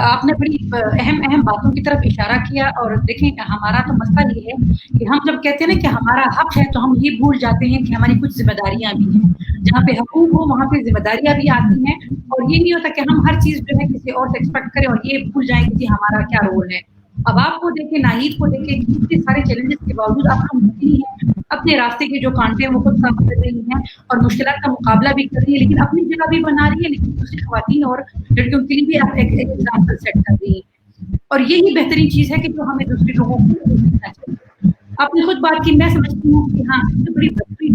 آپ نے بڑی اہم باتوں کی طرف اشارہ کیا. اور دیکھیں ہمارا تو مسئلہ یہ ہے کہ ہم جب کہتے ہیں نا کہ ہمارا حق ہے تو ہم یہ بھول جاتے ہیں کہ ہماری کچھ ذمہ داریاں بھی ہیں. جہاں پہ حقوق ہو وہاں پہ ذمہ داریاں بھی آتی ہیں, اور یہ نہیں ہوتا کہ ہم ہر چیز جو ہے کسی اور سے ایکسپیکٹ کریں اور یہ بھول جائیں کہ ہمارا کیا رول ہے. اب آپ کو دیکھیں, ناہید کو دیکھیں, اتنے سارے چیلنجز کے باوجود آپ کو ممکن ہے اپنے راستے کے جو کانٹے ہیں وہ خود صاف کر رہی ہیں اور مشکلات کا مقابلہ بھی کر رہی ہے, لیکن اپنی جگہ بھی بنا رہی ہے, لیکن دوسری خواتین اور لڑکیوں کے لیے بھی آپ ایک ایگزامپل سیٹ کر رہی ہیں. اور یہی بہترین چیز ہے کہ جو ہمیں دوسرے لوگوں کو سیکھنا چاہیے. آپ نے خود بات کی, میں سمجھتی ہوں کہ ہاں بڑی بہترین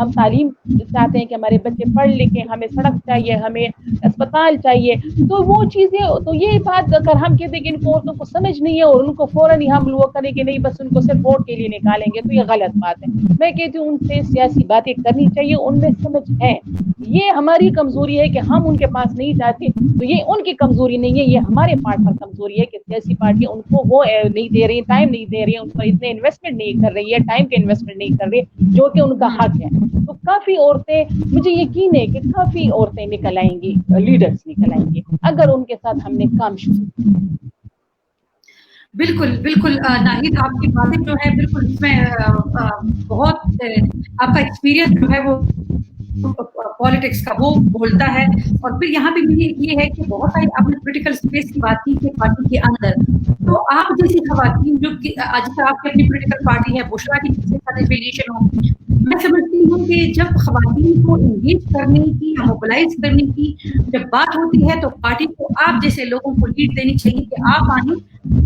ہم تعلیم چاہتے ہیں کہ ہمارے بچے پڑھ لکھیں, ہمیں سڑک چاہیے, ہمیں اسپتال چاہیے. تو وہ چیزیں, تو یہ بات اگر ہم کہتے ہیں کہ ان کو عورتوں کو سمجھ نہیں ہے اور ان کو فوراً ہی ہم لوگ کریں کہ نہیں بس ان کو صرف ووٹ کے لیے نکالیں گے, تو یہ غلط بات ہے. میں کہتی ہوں ان سے سیاسی باتیں کرنی چاہیے, ان میں سمجھ ہے. یہ ہماری کمزوری ہے کہ ہم ان کے پاس نہیں جاتے, تو یہ ان کی کمزوری نہیں ہے, یہ ہمارے پارٹ پر کمزوری ہے کہ سیاسی پارٹیاں ان کو وہ نہیں دے رہی, ٹائم نہیں دے رہی, ان پر اتنے انویسٹمنٹ نہیں کر رہی ہے, ٹائم کے انویسٹمنٹ نہیں کر رہی, جو کہ ان کا حق ہے. تو کافی عورتیں, مجھے یقین ہے کہ کافی عورتیں نکل آئیں گی, لیڈرز نکل آئیں گی اگر ان کے ساتھ ہم نے کام شروع کیا. بالکل بالکل ناہید, آپ کی باتیں جو ہے بالکل اس میں بہت آپ کا ایکسپیرینس جو ہے وہ پالیٹکس کا وہ بولتا ہے. اور پھر یہاں پہ یہ ہے کہ بہت ساری آپ نے پولیٹیکل اسپیس کی بات کی کہ پارٹی کے اندر, تو آپ جیسی خواتین جو کہ آج کل آپ کی اپنی پولیٹیکل پارٹی ہے, بشرا کی کسی ساتھ افیلیشن ہو, میں سمجھتی ہوں کہ جب خواتین کو انگیج کرنے کی یا موبلائز کرنے کی جب بات ہوتی ہے تو پارٹی کو آپ جیسے لوگوں کو لیڈ دینی چاہیے کہ آپ آئیں,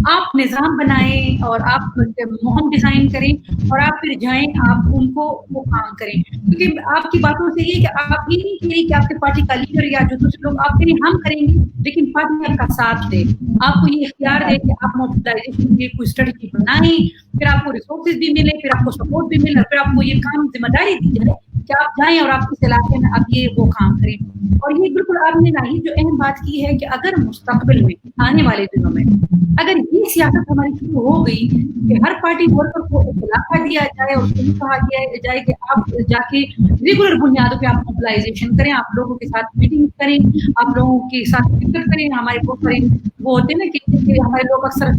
آپ نظام بنائیں اور آپ مہم ڈیزائن کریں اور آپ پھر جائیں, آپ ان کو وہ کام کریں. کیونکہ آپ کی باتوں سے یہ کہ آپ یہ نہیں کہہ رہی کہ آپ کے پارٹی کا لیڈر یا جو دوسرے لوگ, آپ کہیں ہم کریں گے لیکن پارٹی آپ کا ساتھ دے, آپ کو یہ اختیار دے کہ آپ موبلائزیشن کی کوئی اسٹریٹجی بنائیں, پھر آپ کو ریسورسز بھی ملے, پھر آپ کو سپورٹ بھی ملے, پھر آپ کو یہ کام ذمہ داری دی جائے کہ آپ جائیں اور آپ اس علاقے میں آپ یہ وہ کام کریں. اور یہ بالکل آپ نے ناہید جو اہم بات کی ہے کہ اگر مستقبل میں آنے والے دنوں میں اگر یہ سیاست ہماری شروع ہو گئی کہ ہر پارٹی ورکر کو ایک علاقہ دیا جائے اور اس کو کہا جائے کہ آپ جا کے ریگولر بنیادوں پہ آپ موبلائزیشن کریں, آپ لوگوں کے ساتھ میٹنگ کریں, آپ لوگوں کے ساتھ فکر کریں. ہمارے بہت سارے وہ ہوتے ہیں نا کہ ہمارے لوگ اکثر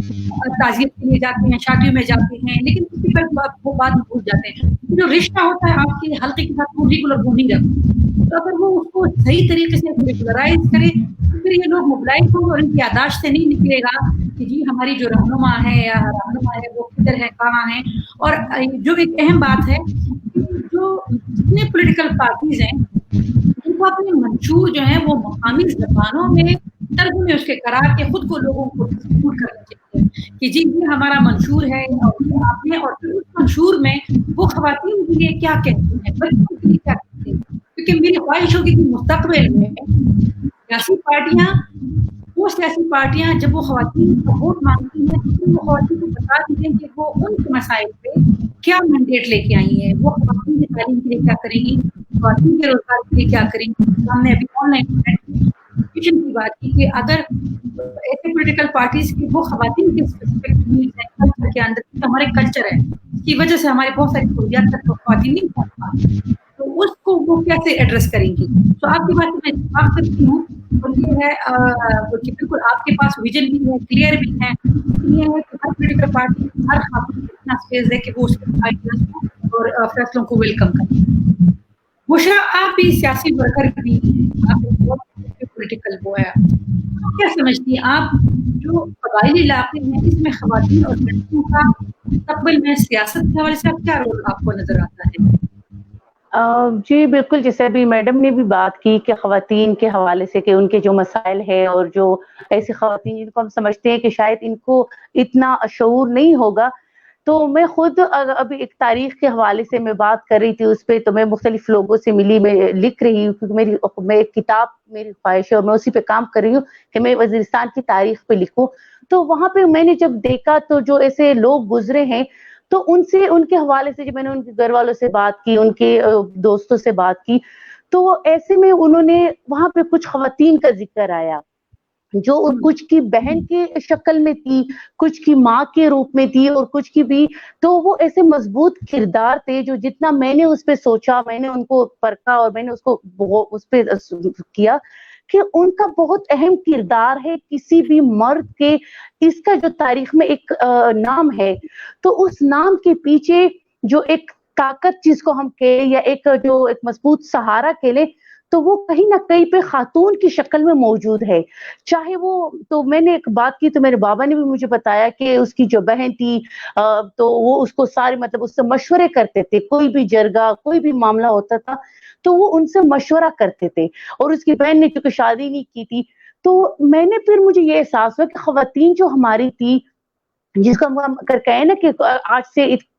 تعزیت کے لیے جاتے ہیں, شادیوں میں جاتے ہیں, لیکن کسی پر وہ بات بھول جاتے ہیں. جو رشتہ ہوتا ہے آپ کے حلقے کے ساتھ وہ ریگولر وہ نہیں رکھتے, تو اگر وہ اس کو صحیح طریقے سے ریگولرائز کرے تو پھر یہ لوگ موبلائز ہوں گے اور ان کی یاداشت سے نہیں نکلے گا کہ جی ہماری جو رہنما ہے یا رہنما ہے وہ کدھر ہے, کہاں ہے. اور جو ایک اہم بات ہے جو جتنے پولیٹیکل پارٹیز ہیں ان کو اپنے منشور جو ہیں وہ مقامی زبانوں میں ترجمے اس کے کرا کے خود کو لوگوں کو ڈسٹریبیوٹ کرنا چاہیے کہ جی یہ ہمارا منشور ہے اور آپ نے, اور پھر اس منشور میں وہ خواتین کے لیے کیا کہتے ہیں, بچوں کے لیے کیا کہتے ہیں. کیونکہ میری خواہش ہوگی کہ مستقبل میں سیاسی پارٹیاں جب وہ خواتین کا ووٹ مانگتی ہیں تو وہ خواتین کو بتا دیجیے کہ وہ ان کے مسائل پہ کیا مینڈیٹ لے کے آئی ہیں, وہ خواتین کی تعلیم کے لیے کیا کریں گی, خواتین کے روزگار کے لیے کیا کریں گی. ہم نے ابھی آن لائن ایجوکیشن کی بات کی کہ اگر ایسے پولیٹیکل پارٹیز کی وہ خواتین کے اسپیسیفک نیڈز ہیں کلچر کے اندر, ہمارے کلچر ہے اس کی وجہ سے ہمارے بہت ساری ضروریات تک خواتین نہیں پہنچ پاتی, تو اس کو وہ کیسے ایڈریس کریں گی. تو آپ کی بات میں بات کرتی ہوں اور یہ ہے کہ بالکل آپ کے پاس ویژن بھی ہے, کلیئر بھی ہے. یہ ہے کہ ہر پولیٹیکل پارٹی ہر خاتون کو اتنا اسپیس ہے کہ وہ اس کے آئیڈیاز کو اور فیصلوں کو ویلکم کریں. بشرا آپ بھی سیاسی ورکر بھی ہیں, آپ پولیٹیکل وہ ہے, کیا سمجھتی ہیں آپ جو قبائلی علاقے ہیں اس میں خواتین اور لڑکیوں کا مستقبل میں سیاست کے حوالے سے کیا رول آپ کو نظر آتا ہے؟ جی بالکل, جیسے ابھی میڈم نے بھی بات کی کہ خواتین کے حوالے سے کہ ان کے جو مسائل ہے اور جو ایسی خواتین جن کو ہم سمجھتے ہیں کہ شاید ان کو اتنا شعور نہیں ہوگا, تو میں خود ابھی ایک تاریخ کے حوالے سے میں بات کر رہی تھی اس پہ, تو میں مختلف لوگوں سے ملی, میں لکھ رہی ہوں کیونکہ میں ایک کتاب میری خواہش ہے اور میں اسی پہ کام کر رہی ہوں کہ میں وزیرستان کی تاریخ پہ لکھوں. تو وہاں پہ میں نے جب دیکھا تو جو ایسے لوگ گزرے ہیں تو ان کے حوالے سے جب میں نے ان کے گھر والوں سے بات کی, ان کے دوستوں سے بات کی, تو ایسے میں انہوں نے وہاں پہ کچھ خواتین کا ذکر آیا جو کچھ کی بہن کے شکل میں تھی, کچھ کی ماں کے روپ میں تھی اور کچھ کی بھی, تو وہ ایسے مضبوط کردار تھے جو جتنا میں نے اس پہ سوچا, میں نے ان کو پرکھا اور میں نے اس کو اس پہ کیا کہ ان کا بہت اہم کردار ہے کسی بھی مرد کے. اس کا جو تاریخ میں ایک نام ہے, تو اس نام کے پیچھے جو ایک طاقت جس کو ہم کہیں یا ایک جو ایک مضبوط سہارا کہلیں, تو وہ کہیں نہ کہیں پہ خاتون کی شکل میں موجود ہے. چاہے وہ, تو میں نے ایک بات کی تو میرے بابا نے بھی مجھے بتایا کہ اس کی جو بہن تھی تو وہ اس کو سارے مطلب اس سے مشورے کرتے تھے, کوئی بھی جرگہ کوئی بھی معاملہ ہوتا تھا تو وہ ان سے مشورہ کرتے تھے, اور اس کی بہن نے کیونکہ شادی نہیں کی تھی. تو میں نے پھر مجھے یہ احساس ہوا کہ خواتین جو ہماری تھی, جس کو ہم اگر کہیں نا کہ آج سے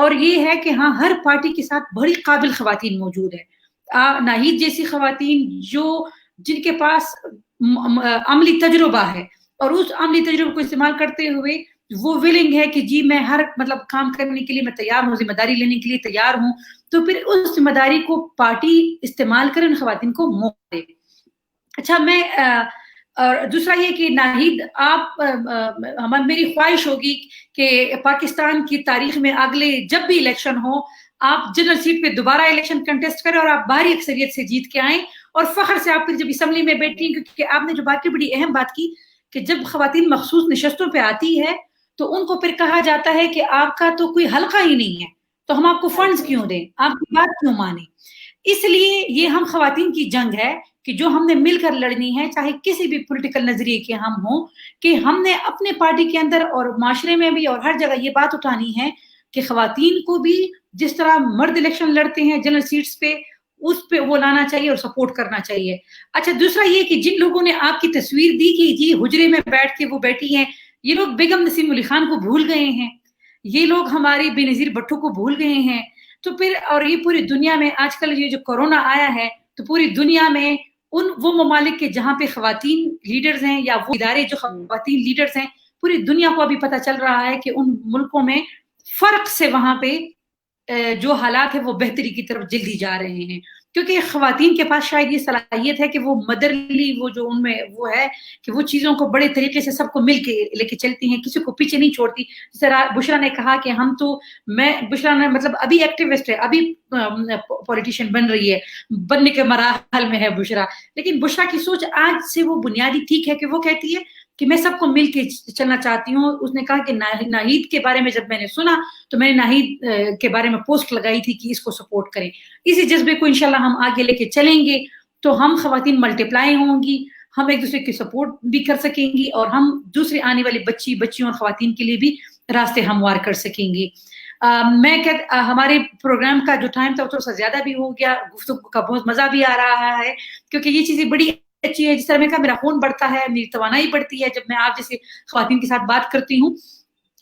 اور یہ ہے کہ ہاں ہر پارٹی کے ساتھ بڑی قابل خواتین موجود ہے، ناہید جیسی خواتین جن کے پاس عملی تجربہ ہے اور اس عملی تجربے کو استعمال کرتے ہوئے وہ ولنگ ہے کہ جی میں ہر کام کرنے کے لیے میں تیار ہوں، ذمہ داری لینے کے لیے تیار ہوں، تو پھر اس ذمہ داری کو پارٹی استعمال کرے، ان خواتین کو موقع دے۔ اچھا، میں اور دوسرا یہ کہ ناہید آپ میری خواہش ہوگی کہ پاکستان کی تاریخ میں اگلے جب بھی الیکشن ہو آپ جنرل سیٹ پہ دوبارہ الیکشن کنٹیسٹ کریں اور آپ بھاری اکثریت سے جیت کے آئیں، اور فخر سے آپ پھر جب اسمبلی میں بیٹھی ہیں، کیونکہ آپ نے جو بات کی بڑی اہم بات کی کہ جب خواتین مخصوص نشستوں پہ آتی ہے تو ان کو پھر کہا جاتا ہے کہ آپ کا تو کوئی حلقہ ہی نہیں ہے، تو ہم آپ کو فنڈز کیوں دیں، آپ کی بات کیوں مانیں۔ اس لیے یہ ہم خواتین کی جنگ ہے کہ جو ہم نے مل کر لڑنی ہے، چاہے کسی بھی پولیٹیکل نظریے کے ہم ہوں، کہ ہم نے اپنے پارٹی کے اندر اور معاشرے میں بھی اور ہر جگہ یہ بات اٹھانی ہے کہ خواتین کو بھی جس طرح مرد الیکشن لڑتے ہیں جنرل سیٹس پہ، اس پہ وہ لانا چاہیے اور سپورٹ کرنا چاہیے۔ اچھا، دوسرا یہ کہ جن لوگوں نے آپ کی تصویر دی کہ جی حجرے میں بیٹھ کے وہ بیٹھی ہیں، یہ لوگ بیگم نسیم علی خان کو بھول گئے ہیں، یہ لوگ ہماری بے نظیر بھٹو کو بھول گئے ہیں، تو پھر اور یہ پوری دنیا میں آج کل یہ جو کورونا آیا ہے تو پوری دنیا میں وہ ممالک کے جہاں پہ خواتین لیڈرز ہیں یا وہ ادارے جو خواتین لیڈرز ہیں، پوری دنیا کو ابھی پتہ چل رہا ہے کہ ان ملکوں میں فرق سے وہاں پہ جو حالات ہیں وہ بہتری کی طرف جلدی جا رہے ہیں، کیونکہ خواتین کے پاس شاید یہ صلاحیت ہے کہ وہ مدرلی وہ جو ان میں وہ ہے کہ وہ چیزوں کو بڑے طریقے سے سب کو مل کے لے کے چلتی ہیں، کسی کو پیچھے نہیں چھوڑتی۔ جیسے بشرا نے کہا کہ ہم تو بشرا نے ابھی ایکٹیوسٹ ہے، ابھی پولیٹیشین بن رہی ہے، بننے کے مراحل میں ہے بشرا، لیکن بشرا کی سوچ آج سے وہ بنیادی ٹھیک ہے کہ وہ کہتی ہے کہ میں سب کو مل کے چلنا چاہتی ہوں۔ اس نے کہا کہ ناہید کے بارے میں جب میں نے سنا تو میں نے ناہید کے بارے میں پوسٹ لگائی تھی کہ اس کو سپورٹ کریں، اسی جذبے کو انشاءاللہ ہم آگے لے کے چلیں گے تو ہم خواتین ملٹی پلائی ہوں گی، ہم ایک دوسرے کی سپورٹ بھی کر سکیں گی اور ہم دوسرے آنے والی بچیوں اور خواتین کے لیے بھی راستے ہموار کر سکیں گی۔ میں ہمارے پروگرام کا جو ٹائم تھا وہ تھوڑا سا زیادہ بھی ہو گیا، گفتگو کا بہت مزہ بھی آ رہا ہے کیونکہ یہ چیزیں بڑی اچھی ہے، جس طرح میں کہا میرا خون بڑھتا ہے، میری توانائی بڑھتی ہے جب میں آپ جیسے خواتین کے ساتھ بات کرتی ہوں۔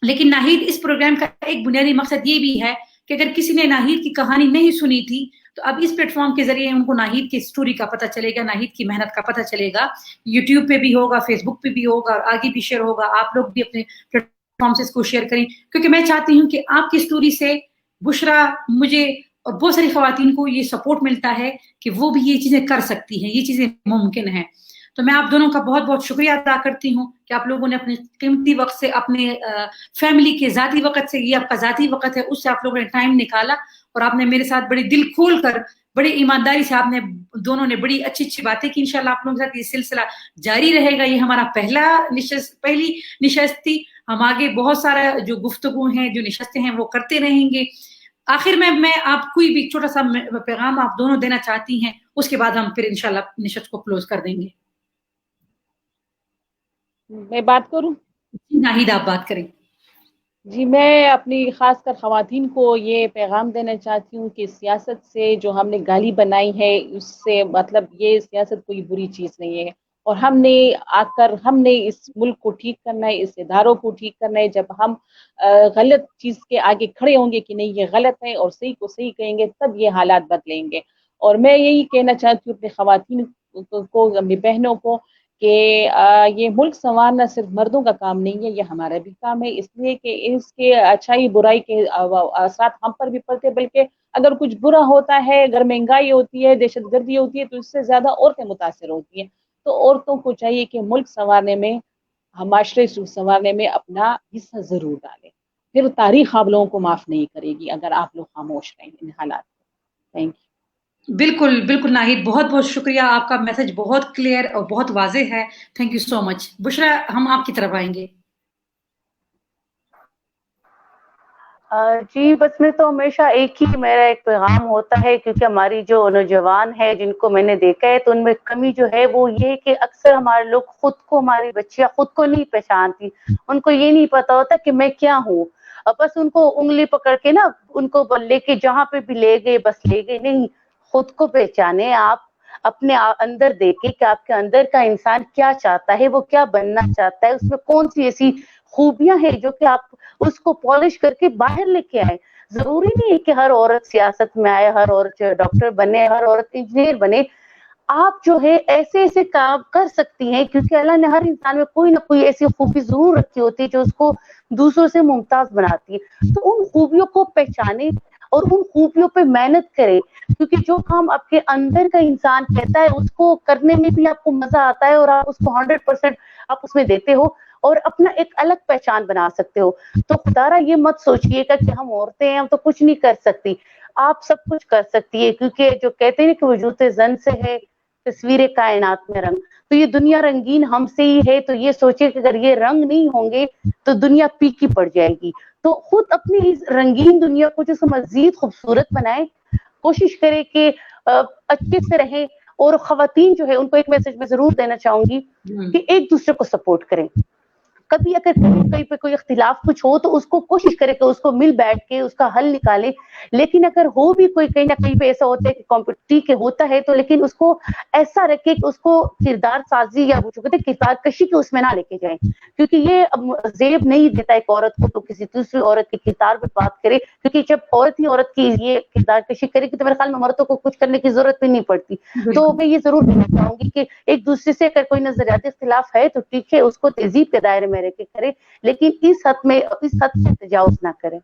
لیکن ناہید اس پروگرام کا ایک بنیادی مقصد یہ بھی ہے کہ اگر کسی نے ناہید کی کہانی نہیں سنی تھی تو اب اس پلیٹ فارم کے ذریعے ان کو ناہید کی سٹوری کا پتہ چلے گا، ناہید کی محنت کا پتہ چلے گا، یوٹیوب پہ بھی ہوگا، فیس بک پہ بھی ہوگا اور آگے بھی شیئر ہوگا۔ آپ لوگ بھی اپنے پلیٹ فارم سے اس کو شیئر کریں کیونکہ میں چاہتی ہوں کہ آپ کی سٹوری سے بشرا، مجھے اور بہت ساری خواتین کو یہ سپورٹ ملتا ہے کہ وہ بھی یہ چیزیں کر سکتی ہیں، یہ چیزیں ممکن ہیں۔ تو میں آپ دونوں کا بہت بہت شکریہ ادا کرتی ہوں کہ آپ لوگوں نے اپنے قیمتی وقت سے، اپنے فیملی کے ذاتی وقت سے، یہ آپ کا ذاتی وقت ہے، اس سے آپ لوگوں نے ٹائم نکالا اور آپ نے میرے ساتھ بڑے دل کھول کر، بڑی ایمانداری سے آپ نے دونوں نے بڑی اچھی اچھی باتیں کی۔ انشاءاللہ آپ لوگوں کے ساتھ یہ سلسلہ جاری رہے گا، یہ ہمارا پہلی نشست تھی، ہم آگے بہت سارا جو گفتگو ہیں، جو نشستیں ہیں وہ کرتے رہیں گے۔ آخر میں آپ کوئی بھی چھوٹا سا پیغام آپ دونوں دینا چاہتی ہیں، اس کے بعد ہم پھر انشاءاللہ نشست کو کلوز کر دیں گے۔ میں بات کروں؟ جی ناہید آپ بات کریں۔ جی، میں اپنی خاص کر خواتین کو یہ پیغام دینا چاہتی ہوں کہ سیاست سے جو ہم نے گالی بنائی ہے، اس سے مطلب یہ سیاست کوئی بری چیز نہیں ہے، اور ہم نے اس ملک کو ٹھیک کرنا ہے، اس اداروں کو ٹھیک کرنا ہے۔ جب ہم غلط چیز کے آگے کھڑے ہوں گے کہ نہیں یہ غلط ہے اور صحیح کو صحیح کہیں گے، تب یہ حالات بدلیں گے۔ اور میں یہی کہنا چاہتی ہوں اپنے خواتین کو، اپنی بہنوں کو، کہ یہ ملک سنوارنا صرف مردوں کا کام نہیں ہے، یہ ہمارا بھی کام ہے، اس لیے کہ اس کے اچھائی برائی کے اثرات ہم پر بھی پڑتے، بلکہ اگر کچھ برا ہوتا ہے، اگر مہنگائی ہوتی ہے، دہشت گردی ہوتی ہے، تو اس سے زیادہ عورتیں متاثر ہوتی ہیں۔ تو عورتوں کو چاہیے کہ ملک سنوارنے میں، معاشرے سنوارنے میں اپنا حصہ ضرور ڈالیں، پھر تاریخ آپ لوگوں کو معاف نہیں کرے گی اگر آپ لوگ خاموش رہیں ان حالات میں۔ Thank you. بالکل بالکل ناہید، بہت بہت شکریہ، آپ کا میسج بہت کلیئر اور بہت واضح ہے، تھینک یو سو مچ۔ بشرا، ہم آپ کی طرف آئیں گے۔ جی، بس میں تو ہمیشہ ایک ہی میرا ایک پیغام ہوتا ہے، کیونکہ ہماری جو نوجوان ہے جن کو میں نے دیکھا ہے تو ان میں کمی جو ہے وہ یہ کہ اکثر ہمارے لوگ خود کو، ہماری بچیاں خود کو نہیں پہچانتی، ان کو یہ نہیں پتا ہوتا کہ میں کیا ہوں، بس ان کو انگلی پکڑ کے نا ان کو لے کے جہاں پہ بھی لے گئے بس لے گئے۔ نہیں، خود کو پہچانے آپ، اپنے اندر دیکھیں کہ آپ کے اندر کا انسان کیا چاہتا ہے، وہ کیا بننا چاہتا ہے، اس میں کون سی ایسی خوبیاں ہیں جو کہ آپ اس کو پالش کر کے باہر لے کے آئے. ضروری نہیں ہے کہ ہر عورت سیاست میں آئے, ہر عورت ڈاکٹر بنے, ہر عورت انجینئر بنے. آپ جو ہے ایسے ایسے کام کر سکتی ہیں کیونکہ اللہ نے ہر انسان میں کوئی نہ کوئی ایسی خوبی ضرور رکھی ہوتی ہے جو اس کو دوسروں سے ممتاز بناتی ہے. تو ان خوبیوں کو پہچانے اور ان خوبیوں پہ محنت کرے, کیونکہ جو کام آپ کے اندر کا انسان کہتا ہے اس کو کرنے میں بھی آپ کو مزہ آتا ہے اور آپ اس کو 100% آپ اس میں دیتے ہو اور اپنا ایک الگ پہچان بنا سکتے ہو. تو خدا را یہ مت سوچئے گا کہ ہم عورتیں ہیں ہم تو کچھ نہیں کر سکتی. آپ سب کچھ کر سکتی ہے, کیونکہ جو کہتے ہیں کہ وجود زن سے ہے تصویر کائنات میں رنگ, تو یہ دنیا رنگین ہم سے ہی ہے. تو یہ سوچے کہ اگر یہ رنگ نہیں ہوں گے تو دنیا پیکی پڑ جائے گی. تو خود اپنی اس رنگین دنیا کو جو مزید خوبصورت بنائے, کوشش کرے کہ اچھے سے رہیں. اور خواتین جو ہے ان کو ایک میسج میں ضرور دینا چاہوں گی کہ ایک دوسرے کو سپورٹ کریں. کبھی اگر کہیں پہ کوئی اختلاف کچھ ہو تو اس کو کوشش کرے کہ اس کو مل بیٹھ کے اس کا حل نکالے. لیکن اگر ہو بھی کوئی کہیں نہ کہیں پہ ایسا ہوتا ہے کہ کمپٹی کے ہوتا ہے, تو لیکن اس کو ایسا رکھے کہ اس کو کردار سازی یا وہ جو کہتے ہیں کردار کشی کے اس میں نہ لے کے جائیں, کیونکہ یہ زیب نہیں دیتا ایک عورت کو تو کسی دوسری عورت کے کردار پہ بات کرے. کیونکہ جب عورت ہی عورت کی یہ کردار کشی کرے گی تو میرے خیال میں مردوں کو کچھ کرنے کی ضرورت بھی نہیں پڑتی. تو میں یہ ضرور کہنا چاہوں گی کہ ایک دوسرے سے اگر کوئی نظریاتی اختلاف ہے تو ٹھیک ہے, اس کو تہذیب کے دائرے میں رہ کے کرے, لیکن اس حد سے تجاوز نہ کرے.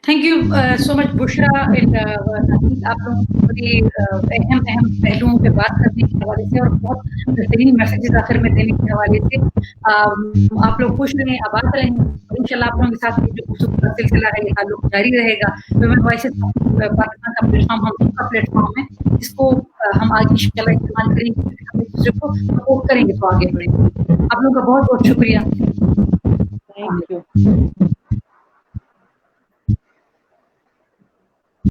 تھینک یو سو مچ بشرا. آپ لوگوں بڑی اہم پہلوؤں پہ بات کرنے کے حوالے سے اور بہت بہترین میسیجز آخر میں دینے کے حوالے سے. آپ لوگ خوش رہیں, آباد رہیں, اور ان شاء اللہ آپ لوگوں کے ساتھ جو خوبصورت سلسلہ ہے یہ تعلق جاری رہے گا. ویمن وائسز پاکستان کا پلیٹ فارم ہم سب کا پلیٹ فارم ہے, جس کو ہم آگے ان شاء اللہ استعمال کریں گے, ہم ایک دوسرے کو سپورٹ کریں گے تو آگے بڑھیں گے. آپ لوگوں کا بہت بہت شکریہ. Thank you.